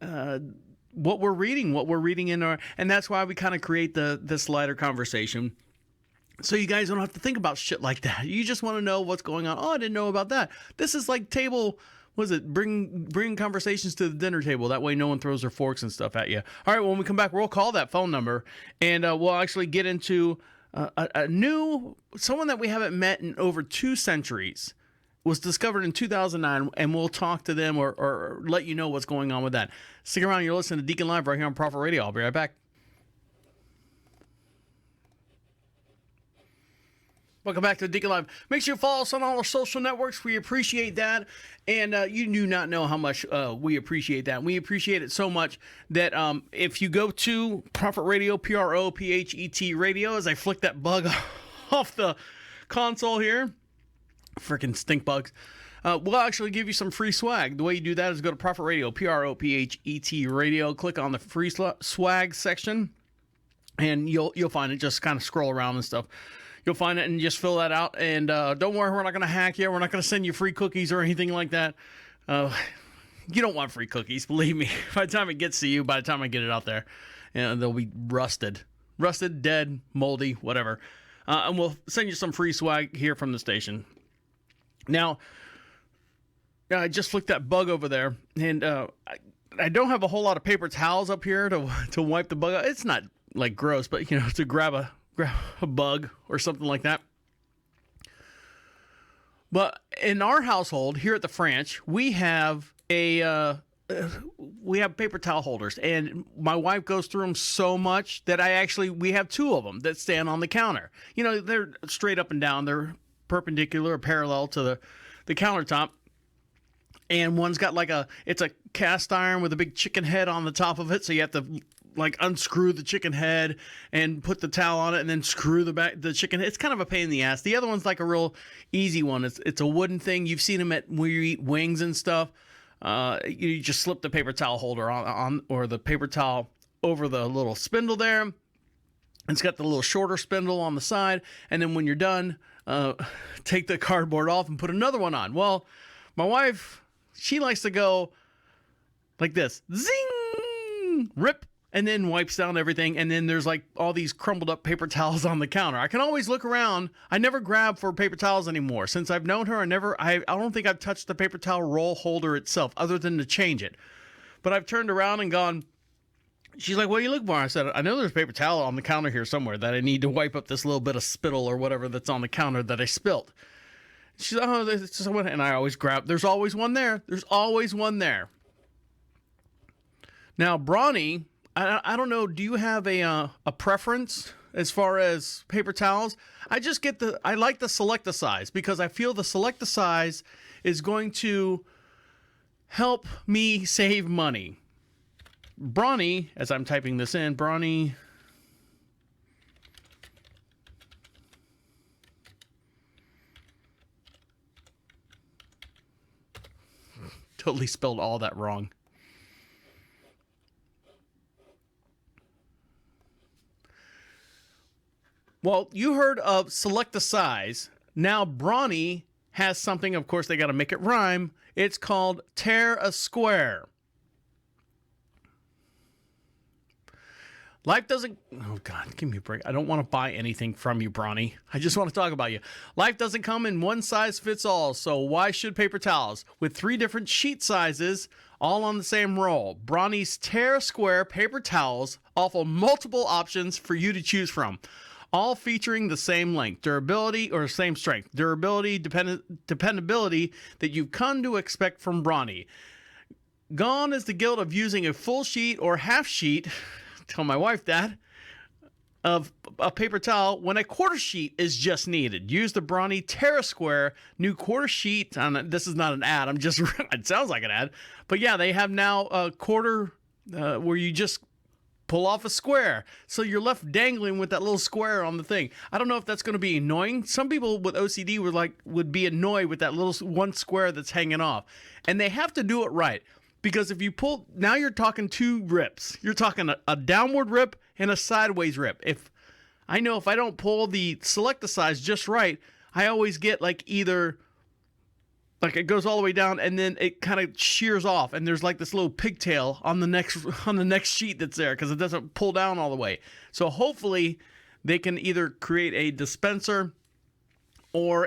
what we're reading in our, and that's why we kind of create this lighter conversation. So you guys don't have to think about shit like that. You just want to know what's going on. Oh, I didn't know about that. This is like bring conversations to the dinner table. That way no one throws their forks and stuff at you. All right, when we come back, we'll call that phone number, and we'll actually get into someone that we haven't met in over 2 centuries. Was discovered in 2009, and we'll talk to them or let you know what's going on with that. Stick around. You're listening to Deacon Live right here on Prophet Radio. I'll be right back. Welcome back to Deacon Live. Make sure you follow us on all our social networks. We appreciate that. And you do not know how much we appreciate that. We appreciate it so much that if you go to Prophet Radio, PROPHET Radio, as I flick that bug off the console here, freaking stink bugs, we'll actually give you some free swag. The way you do that is go to Prophet Radio, PROPHET Radio, click on the free swag section, and you'll find it. Just kind of scroll around and stuff. You'll find it and just fill that out. And don't worry, we're not going to hack you. We're not going to send you free cookies or anything like that. You don't want free cookies, believe me. By the time it gets to you, by the time I get it out there, they'll be rusted, dead, moldy, whatever. And we'll send you some free swag here from the station. Now, I just flicked that bug over there, and I don't have a whole lot of paper towels up here to wipe the bug out. It's not like gross, but to grab a bug or something like that. But in our household here at the Franch, we have paper towel holders, and my wife goes through them so much that we have 2 of them that stand on the counter. They're straight up and down. They're perpendicular or parallel to the countertop, and one's got it's a cast iron with a big chicken head on the top of it, so you have to unscrew the chicken head and put the towel on it and then screw the chicken head. It's kind of a pain in the ass. The other one's like a real easy one. It's a wooden thing. You've seen them where you eat wings and stuff. You just slip the paper towel holder on or the paper towel over the little spindle there. It's got the little shorter spindle on the side, and then when you're done, take the cardboard off and put another one on. Well, my wife, she likes to go like this. Zing! Rip! And then wipes down everything. And then there's like all these crumbled up paper towels on the counter. I can always look around. I never grab for paper towels anymore. Since I've known her, I don't think I've touched the paper towel roll holder itself other than to change it. But I've turned around and gone, she's like, what are you looking for? I said, I know there's a paper towel on the counter here somewhere that I need to wipe up this little bit of spittle or whatever that's on the counter that I spilt. She's like, oh, there's someone. And I always grab, there's always one there. There's always one there. Now, Brawny, I don't know, do you have a preference as far as paper towels? I like the Select-A-Size because I feel the Select-A-Size is going to help me save money. Brawny, as I'm typing this in, Brawny. Totally spelled all that wrong. Well, you heard of Select-A-Size. Now Brawny has something, of course, they got to make it rhyme. It's called Tear a Square. Life doesn't... Oh, God, give me a break. I don't want to buy anything from you, Brawny. I just want to talk about you. Life doesn't come in one size fits all, so why should paper towels? With 3 different sheet sizes, all on the same roll, Brawny's Tear a Square paper towels offer multiple options for you to choose from. All featuring the same length, durability, or same strength, durability, dependability that you've come to expect from Brawny. Gone is the guilt of using a full sheet or half sheet, tell my wife that, of a paper towel when a quarter sheet is just needed. Use the Brawny Tear a Square new quarter sheet. This is not an ad, it sounds like an ad. But yeah, they have now a quarter where you just pull off a square, so you're left dangling with that little square on the thing. I don't know if that's going to be annoying. Some people with OCD would be annoyed with that little one square that's hanging off, and they have to do it right, because if you pull, now you're talking 2 rips. You're talking a downward rip and a sideways rip. If I don't pull the Select-A-Size just right, I always get like either like it goes all the way down and then it kind of shears off, and there's like this little pigtail on the next sheet that's there because it doesn't pull down all the way. So hopefully they can either create a dispenser or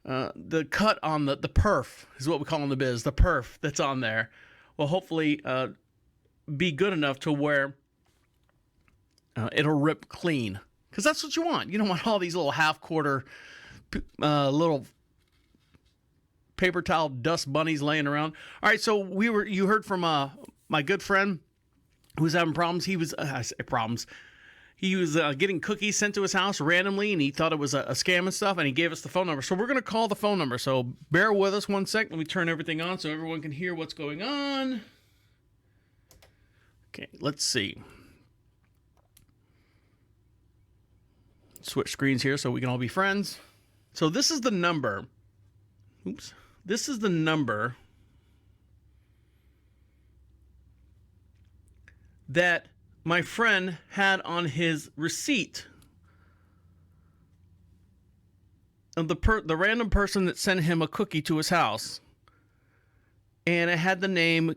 the cut on the perf is what we call in the biz, the perf that's on there will hopefully be good enough to where it'll rip clean, because that's what you want. You don't want all these little half-quarter little paper towel dust bunnies laying around. All right, so you heard from my good friend who was having problems. He was getting cookies sent to his house randomly, and he thought it was a scam and stuff, and he gave us the phone number. So we're going to call the phone number. So bear with us one sec. Let me turn everything on so everyone can hear what's going on. Okay, let's see. Switch screens here so we can all be friends. So this is the number. Oops. This is the number that my friend had on his receipt of the random person that sent him a cookie to his house. And it had the name,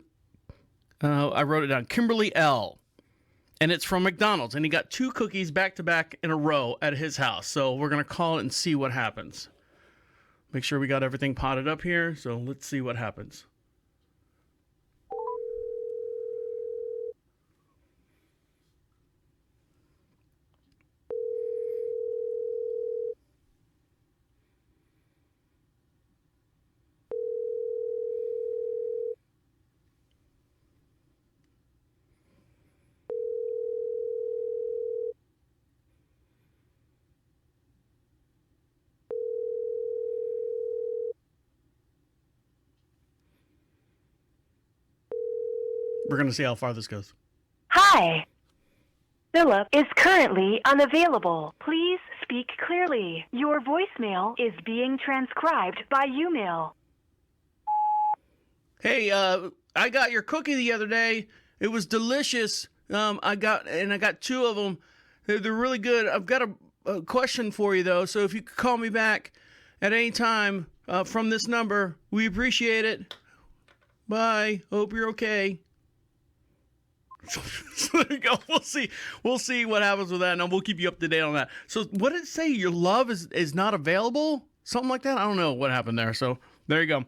I wrote it down, Kimberly L. And it's from McDonald's. And he got 2 cookies back to back in a row at his house. So we're going to call it and see what happens. Make sure we got everything potted up here. So let's see what happens. We're going to see how far this goes. Hi. Philip is currently unavailable. Please speak clearly. Your voicemail is being transcribed by UMail. Hey, I got your cookie the other day. It was delicious. I got 2 of them. They're really good. I've got a question for you, though. So if you could call me back at any time from this number, we appreciate it. Bye. Hope you're okay. So there you go. We'll see what happens with that, and we'll keep you up to date on that. So what did it say? Your love is not available? Something like that? I don't know what happened there. So there you go.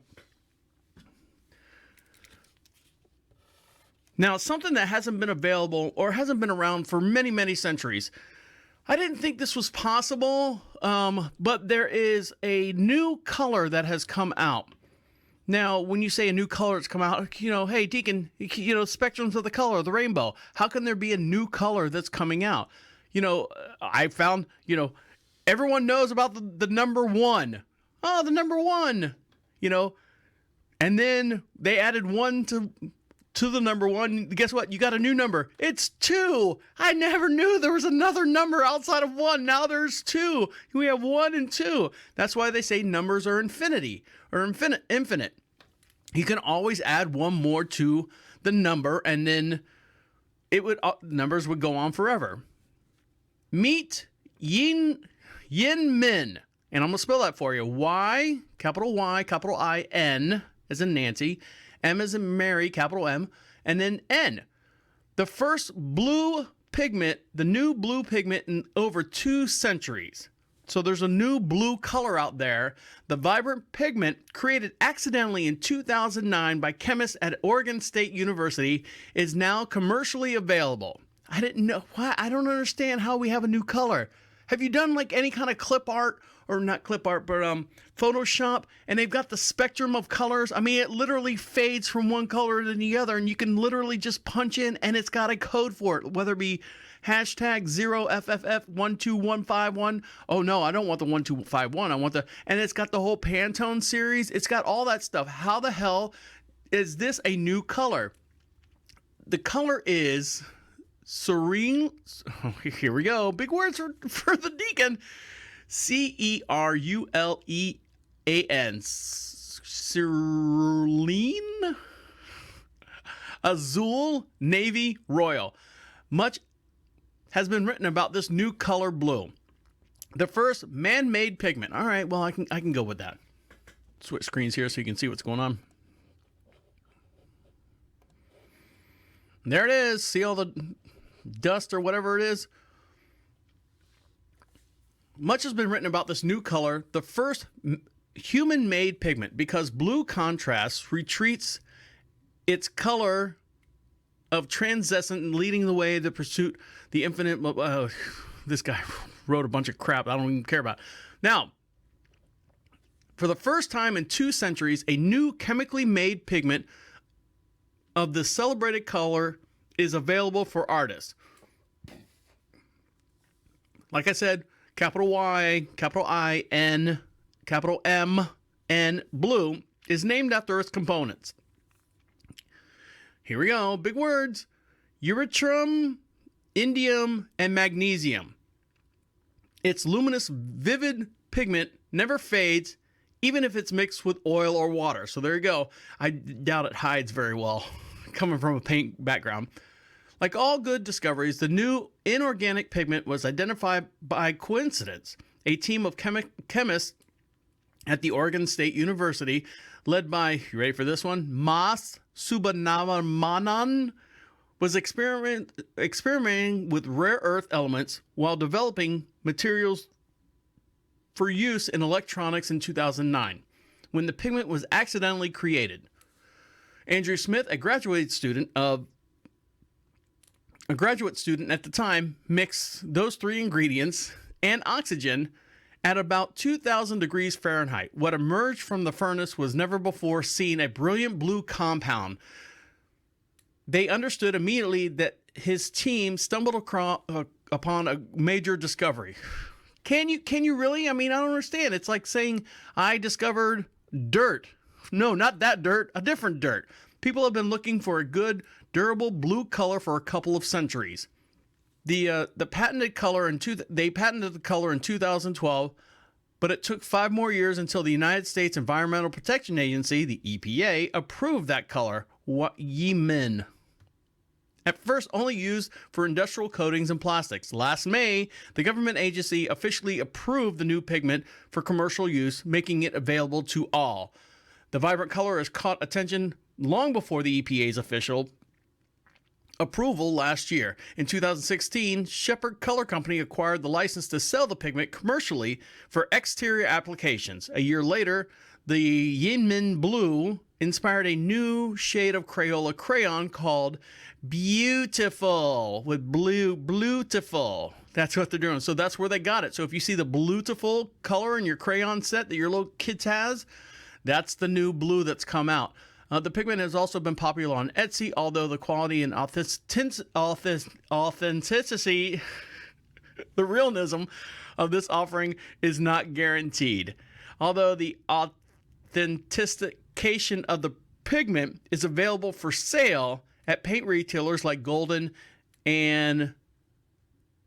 Now, something that hasn't been available or hasn't been around for many, many centuries. I didn't think this was possible, but there is a new color that has come out. Now, when you say a new color that's come out, hey, Deacon, spectrums of the color, the rainbow. How can there be a new color that's coming out? I found, everyone knows about the number one. Oh, the number one, and then they added one to the number one. Guess what? You got a new number. It's 2. I never knew there was another number outside of 1. Now there's 2. We have 1 and 2. That's why they say numbers are infinity or infinite. You can always add one more to the number, and then numbers would go on forever. Meet Yin Min, and I'm gonna spell that for you. Y, capital I, N as in Nancy. M as in Mary, capital M, and then N. The first blue pigment, the new blue pigment in over 2 centuries. So there's a new blue color out there. The vibrant pigment, created accidentally in 2009 by chemists at Oregon State University, is now commercially available. I didn't know. Why? I don't understand how we have a new color. Have you done like any kind of clip art, or not clip art, but Photoshop, and they've got the spectrum of colors? I mean, it literally fades from one color to the other, and you can literally just punch in, and it's got a code for it, whether it be hashtag 0FFF12151. Oh no, I don't want the 1251. I want and it's got the whole Pantone series. It's got all that stuff. How the hell is this a new color? The color is serene. Oh, here we go. Big words for the Deacon. Cerulean. Cerulean? Azul Navy Royal. Much has been written about this new color blue. The first man-made pigment. All right, well, I can go with that. Switch screens here so you can see what's going on. There it is. See all the dust or whatever it is? Much has been written about this new color, the first human-made pigment, because blue contrast retreats its color of transcendent, leading the way, the pursuit, the infinite. This guy wrote a bunch of crap I don't even care about. Now, for the first time in 2 centuries, a new chemically made pigment of the celebrated color is available for artists. Like I said, capital Y, capital I, N, capital M, N, blue is named after its components. Here we go, big words. Erythrum, indium, and magnesium. Its luminous, vivid pigment never fades, even if it's mixed with oil or water. So there you go. I doubt it hides very well, coming from a paint background. Like all good discoveries, the new inorganic pigment was identified by coincidence. A team of chemists at the Oregon State University, led by, you ready for this one? Mas Subbanamanan, was experimenting with rare earth elements while developing materials for use in electronics in 2009, when the pigment was accidentally created. Andrew Smith, a graduate student at the time, mixed those 3 ingredients and oxygen at about 2,000 degrees Fahrenheit. What emerged from the furnace was never before seen, a brilliant blue compound. They understood immediately that his team stumbled upon a major discovery. Can you really? I mean, I don't understand. It's like saying I discovered dirt. No, not that dirt, a different dirt. People have been looking for a good, durable blue color for a couple of centuries. They patented the color in 2012, but it took 5 more years until the United States Environmental Protection Agency, the EPA, approved that color, Yimin. At first, only used for industrial coatings and plastics. Last May, the government agency officially approved the new pigment for commercial use, making it available to all. The vibrant color has caught attention long before the EPA's official approval last year. In 2016, Shepherd Color Company acquired the license to sell the pigment commercially for exterior applications. A year later, the Yinmin Blue inspired a new shade of Crayola crayon called Beautiful, with Bluetiful. That's what they're doing. So that's where they got it. So if you see the Bluetiful color in your crayon set that your little kids has, that's the new blue that's come out. The pigment has also been popular on Etsy, although the quality and authenticity, the realism of this offering is not guaranteed. Although the authentication of the pigment is available for sale at paint retailers like Golden and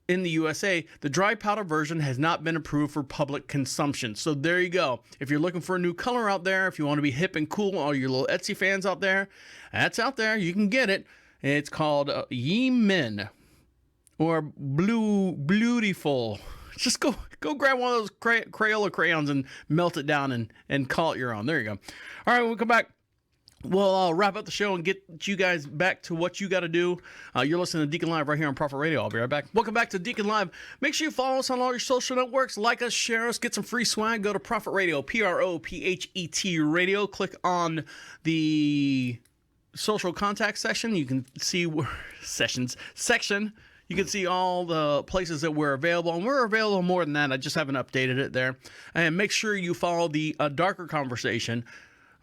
in the USA, the dry powder version has not been approved for public consumption. So there you go. If you're looking for a new color out there, if you want to be hip and cool, all your little Etsy fans out there, that's out there. You can get it. It's called Yeemin or Bluetiful. Just go grab one of those Crayola crayons and melt it down and call it your own. There you go. All right, we'll come back. We'll wrap up the show and get you guys back to what you got to do. You're listening to Deacon Live right here on Prophet Radio. I'll be right back. Welcome back to Deacon Live. Make sure you follow us on all your social networks. Like us, share us, get some free swag. Go to Prophet Radio, PROPHET Radio. Click on the social contact section. You can see section. You can see all the places that we're available, and we're available more than that. I just haven't updated it there. And make sure you follow the Darker Conversation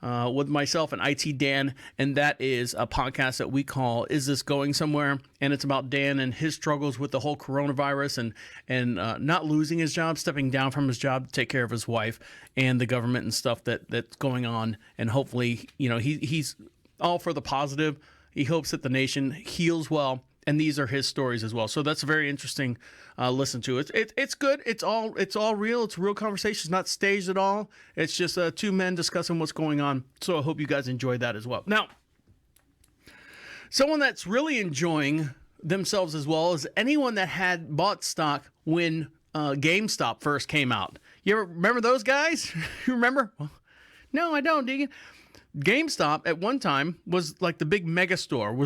with myself and IT Dan, and that is a podcast that we call Is This Going Somewhere? And it's about Dan and his struggles with the whole coronavirus and not losing his job, stepping down from his job to take care of his wife and the government and stuff that's going on. And hopefully, he's all for the positive. He hopes that the nation heals well. And these are his stories as well. So that's a very interesting listen to. It's good. It's all real. It's real conversation. It's not staged at all. It's just two men discussing what's going on. So I hope you guys enjoy that as well. Now, someone that's really enjoying themselves as well is anyone that had bought stock when GameStop first came out. You ever remember those guys? You remember? No, I don't, Deacon. GameStop at one time was like the big mega store, It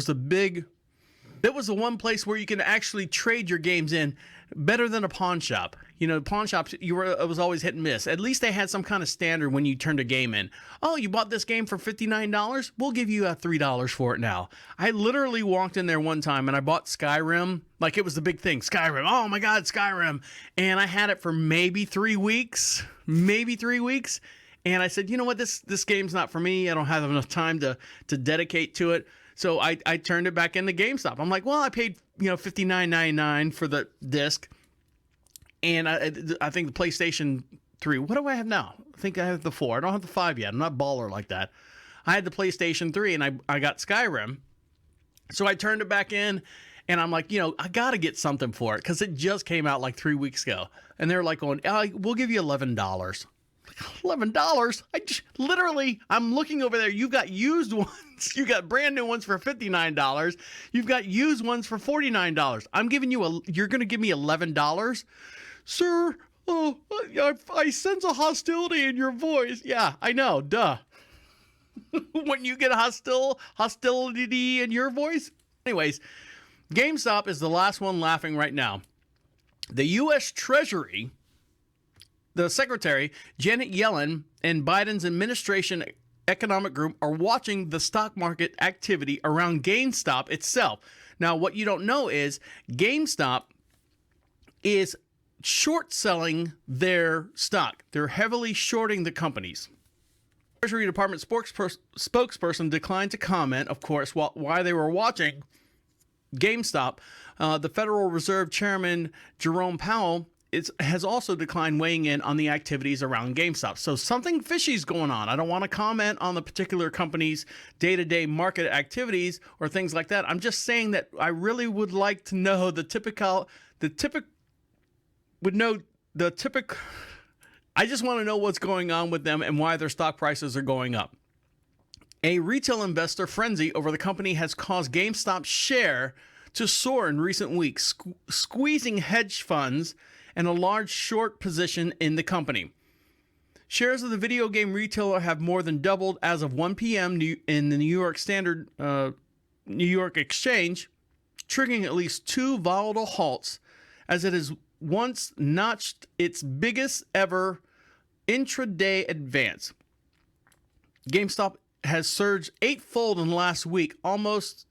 was the one place where you can actually trade your games in better than a pawn shop. Pawn shops, it was always hit and miss. At least they had some kind of standard when you turned a game in. Oh, you bought this game for $59? We'll give you $3 for it now. I literally walked in there one time and I bought Skyrim. Like it was the big thing. Skyrim. Oh my God, Skyrim. And I had it for maybe 3 weeks. And I said, you know what? This game's not for me. I don't have enough time to dedicate to it. So I turned it back into GameStop. I'm like, well, I paid $59.99 for the disc, and I think the PlayStation 3. What do I have now? I think I have the 4. I don't have the 5 yet. I'm not baller like that. I had the PlayStation 3, and I got Skyrim. So I turned it back in, and I'm like, I got to get something for it because it just came out like 3 weeks ago. And they're like going, we'll give you $11. $11? I'm looking over there. You've got used ones. You got brand new ones for $59. You've got used ones for $49. You're going to give me $11? Sir, I sense a hostility in your voice. Yeah, I know. Duh. When you get hostility in your voice? Anyways, GameStop is the last one laughing right now. The U.S. Treasury, the Secretary, Janet Yellen, and Biden's administration economic group are watching the stock market activity around GameStop itself. Now, what you don't know is GameStop is short selling their stock. They're heavily shorting the companies. Treasury Department spokesperson declined to comment, of course, why they were watching GameStop. The Federal Reserve Chairman Jerome Powell has also declined weighing in on the activities around GameStop. So something fishy is going on. I don't want to comment on the particular company's day-to-day market activities or things like that. I'm just saying that I really would like to know I just want to know what's going on with them and why their stock prices are going up. A retail investor frenzy over the company has caused GameStop's share to soar in recent weeks, squeezing hedge funds and a large short position in the company. Shares of the video game retailer have more than doubled as of 1 p.m. in the New York Exchange, triggering at least 2 volatile halts as it has once notched its biggest ever intraday advance. GameStop has surged 8-fold in the last week, almost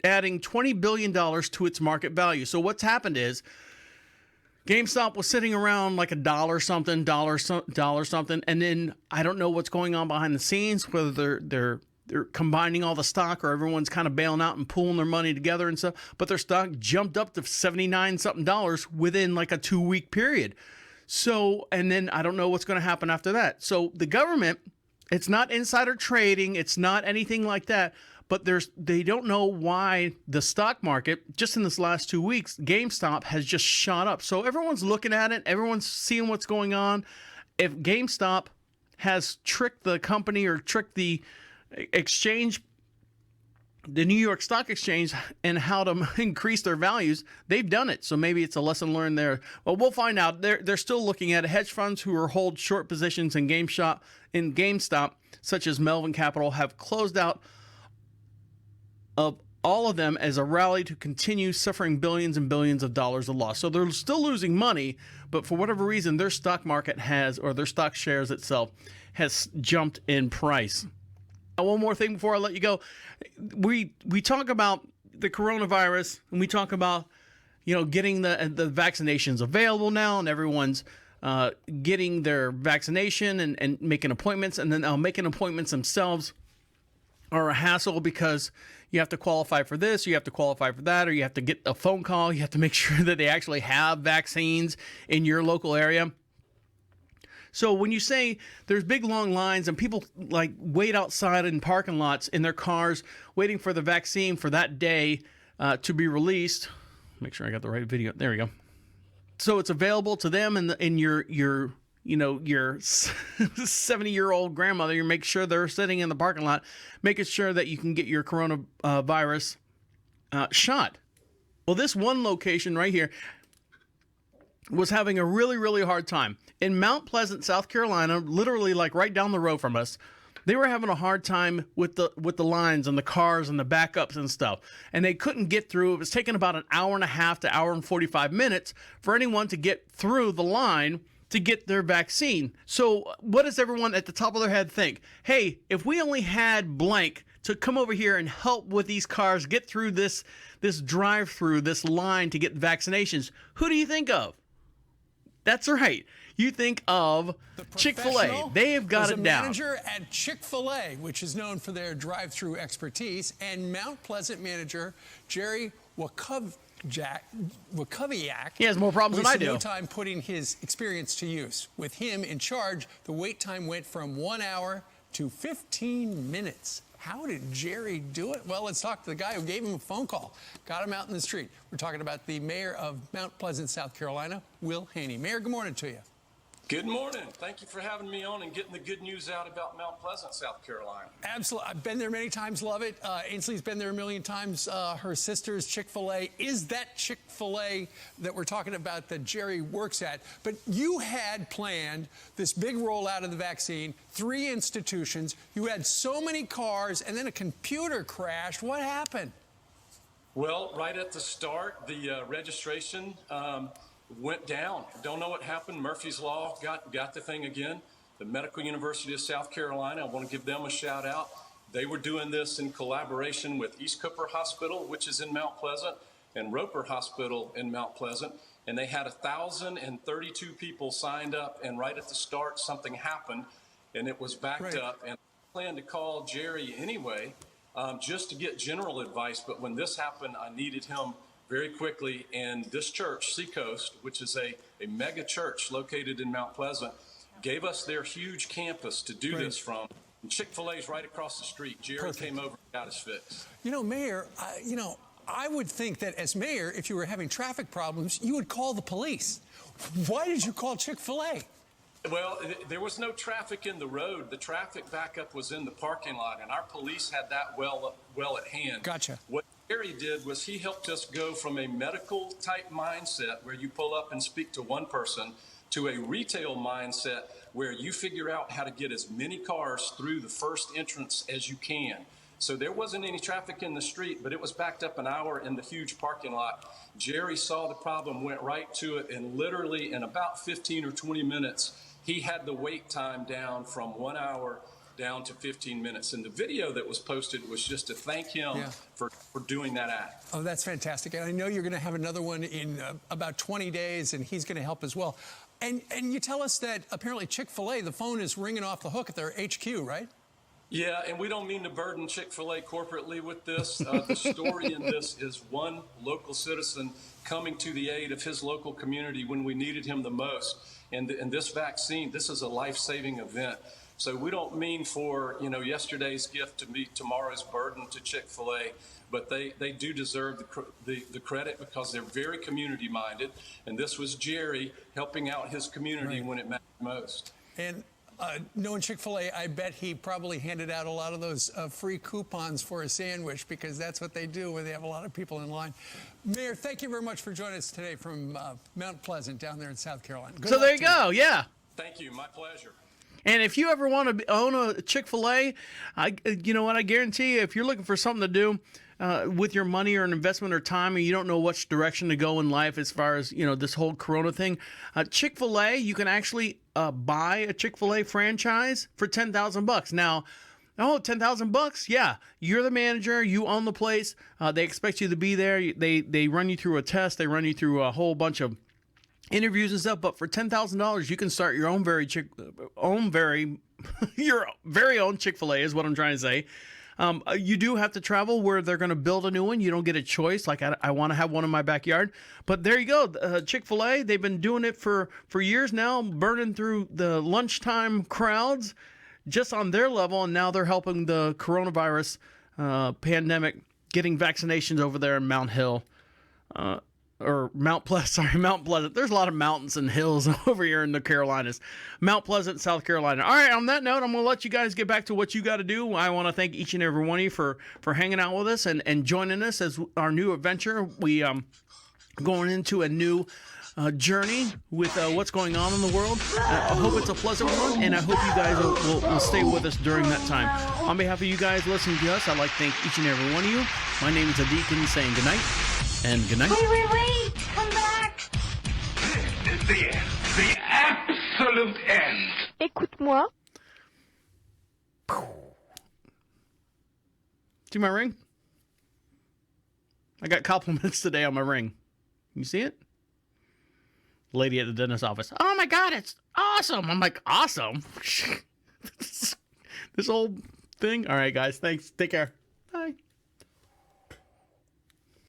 adding $20 billion to its market value. So what's happened is GameStop was sitting around like $1 something, and then I don't know what's going on behind the scenes, whether they're combining all the stock or everyone's kind of bailing out and pooling their money together and stuff, but their stock jumped up to $79 something within like a 2-week period. So, and then I don't know what's going to happen after that. So the government, it's not insider trading, it's not anything like that, but they don't know why the stock market, just in this last 2 weeks, GameStop has just shot up. So everyone's looking at it, everyone's seeing what's going on. If GameStop has tricked the company or tricked the exchange, the New York Stock Exchange, and how to increase their values, they've done it. So maybe it's a lesson learned there. Well, we'll find out. They're still looking at it. Hedge funds who hold short positions in GameStop, such as Melvin Capital, have closed out of all of them as a rally to continue suffering billions and billions of dollars of loss. So they're still losing money, but for whatever reason, their stock market has, or their stock shares itself, has jumped in price. One more thing before I let you go. We talk about the coronavirus, and we talk about, getting the vaccinations available now, and everyone's getting their vaccination and making appointments, and then making appointments themselves are a hassle because you have to qualify for this, you have to qualify for that, or you have to get a phone call. You have to make sure that they actually have vaccines in your local area. So when you say there's big long lines and people like wait outside in parking lots in their cars waiting for the vaccine for that day to be released, make sure I got the right video. There we go. So it's available to them in your 70-year-old grandmother. You make sure they're sitting in the parking lot, making sure that you can get your coronavirus shot. Well, this one location right here was having a really, really hard time. In Mount Pleasant, South Carolina, literally like right down the road from us, they were having a hard time with the lines and the cars and the backups and stuff. And they couldn't get through. It was taking about an hour and a half to hour and 45 minutes for anyone to get through the line to get their vaccine. So what does everyone at the top of their head think? Hey, if we only had blank to come over here and help with these cars get through this drive-through, this line to get vaccinations, who do you think of? That's right. You think of Chick-fil-A. They have got it down. Manager at Chick-fil-A, which is known for their drive-through expertise, and Mount Pleasant manager Jerry Wakowiak. He has more problems than I do. No time putting his experience to use. With him in charge, the wait time went from 1 hour to 15 minutes. How did Jerry do it? Well, let's talk to the guy who gave him a phone call, got him out in the street. We're talking about the mayor of Mount Pleasant, South Carolina, Will Haney. Mayor, good morning to you. Good morning. Thank you for having me on and getting the good news out about Mount Pleasant, South Carolina. Absolutely. I've been there many times, love it. Ainsley's been there a million times. Her sister's Chick-fil-A. Is that Chick-fil-A that we're talking about that Jerry works at? But you had planned this big rollout of the vaccine, 3 institutions. You had so many cars, and then a computer crashed. What happened? Well, right at the start, the registration went down. Don't know what happened. Murphy's Law got the thing again. The Medical University of South Carolina, I want to give them a shout out. They were doing this in collaboration with East Cooper Hospital, which is in Mount Pleasant, and Roper Hospital in Mount Pleasant. And they had 1,032 people signed up, and right at the start, something happened, and it was backed up. And I planned to call Jerry anyway, just to get general advice. But when this happened, I needed him very quickly, and this church, Seacoast, which is a mega church located in Mount Pleasant, gave us their huge campus to do this from. And Chick-fil-A's right across the street. Jerry came over and got us fixed. Mayor, I would think that as mayor, if you were having traffic problems, you would call the police. Why did you call Chick-fil-A? Well, there was no traffic in the road. The traffic backup was in the parking lot, and our police had that well at hand. Gotcha. What Gary did was he helped us go from a medical type mindset where you pull up and speak to one person to a retail mindset where you figure out how to get as many cars through the first entrance as you can. So there wasn't any traffic in the street, but it was backed up an hour in the huge parking lot. Jerry saw the problem, went right to it, and literally in about 15 or 20 minutes, he had the wait time down from 1 hour down to 15 minutes. And the video that was posted was just to thank him for doing that act. Oh, that's fantastic. And I know you're going to have another one in about 20 days, and he's going to help as well. And you tell us that apparently Chick-fil-A, the phone is ringing off the hook at their HQ, right? Yeah, and we don't mean to burden Chick-fil-A corporately with this. The story in this is one local citizen coming to the aid of his local community when we needed him the most. And this vaccine, this is a life-saving event. So we don't mean for, yesterday's gift to meet tomorrow's burden to Chick-fil-A, but they do deserve the credit because they're very community-minded. And this was Jerry helping out his community when it mattered most. And knowing Chick-fil-A, I bet he probably handed out a lot of those free coupons for a sandwich because that's what they do when they have a lot of people in line. Mayor, thank you very much for joining us today from Mount Pleasant down there in South Carolina. So there you go. Yeah. Thank you. My pleasure. And if you ever want to own a Chick-fil-A, you know what? I guarantee you, if you're looking for something to do with your money or an investment or time, and you don't know which direction to go in life as far as this whole Corona thing, Chick-fil-A, you can actually buy a Chick-fil-A franchise for $10,000. Now, $10,000? Yeah, you're the manager. You own the place. They expect you to be there. They run you through a test. They run you through a whole bunch of interviews and stuff. But for $10,000, you can start your own your very own Chick-fil-A is what I'm trying to say. You do have to travel where they're going to build a new one. You don't get a choice. Like I want to have one in my backyard. But there you go. Chick-fil-A, they've been doing it for years now, burning through the lunchtime crowds just on their level. And now they're helping the coronavirus pandemic, getting vaccinations over there in Mount Hill. Mount Pleasant. There's a lot of mountains and hills over here in the Carolinas. Mount Pleasant, South Carolina. All right, on that note, I'm going to let you guys get back to what you got to do. I want to thank each and every one of you for hanging out with us and joining us as our new adventure. We going into a new journey with what's going on in the world. I hope it's a pleasant one, and I hope you guys will stay with us during that time. On behalf of you guys listening to us, I'd like to thank each and every one of you. My name is Deacon saying goodnight. And good night. Wait! Come back! This is the end. The absolute end. Écoute-moi. See my ring? I got compliments today on my ring. You see it? Lady at the dentist office. Oh my God, it's awesome. I'm like, awesome? This whole thing? All right, guys. Thanks. Take care.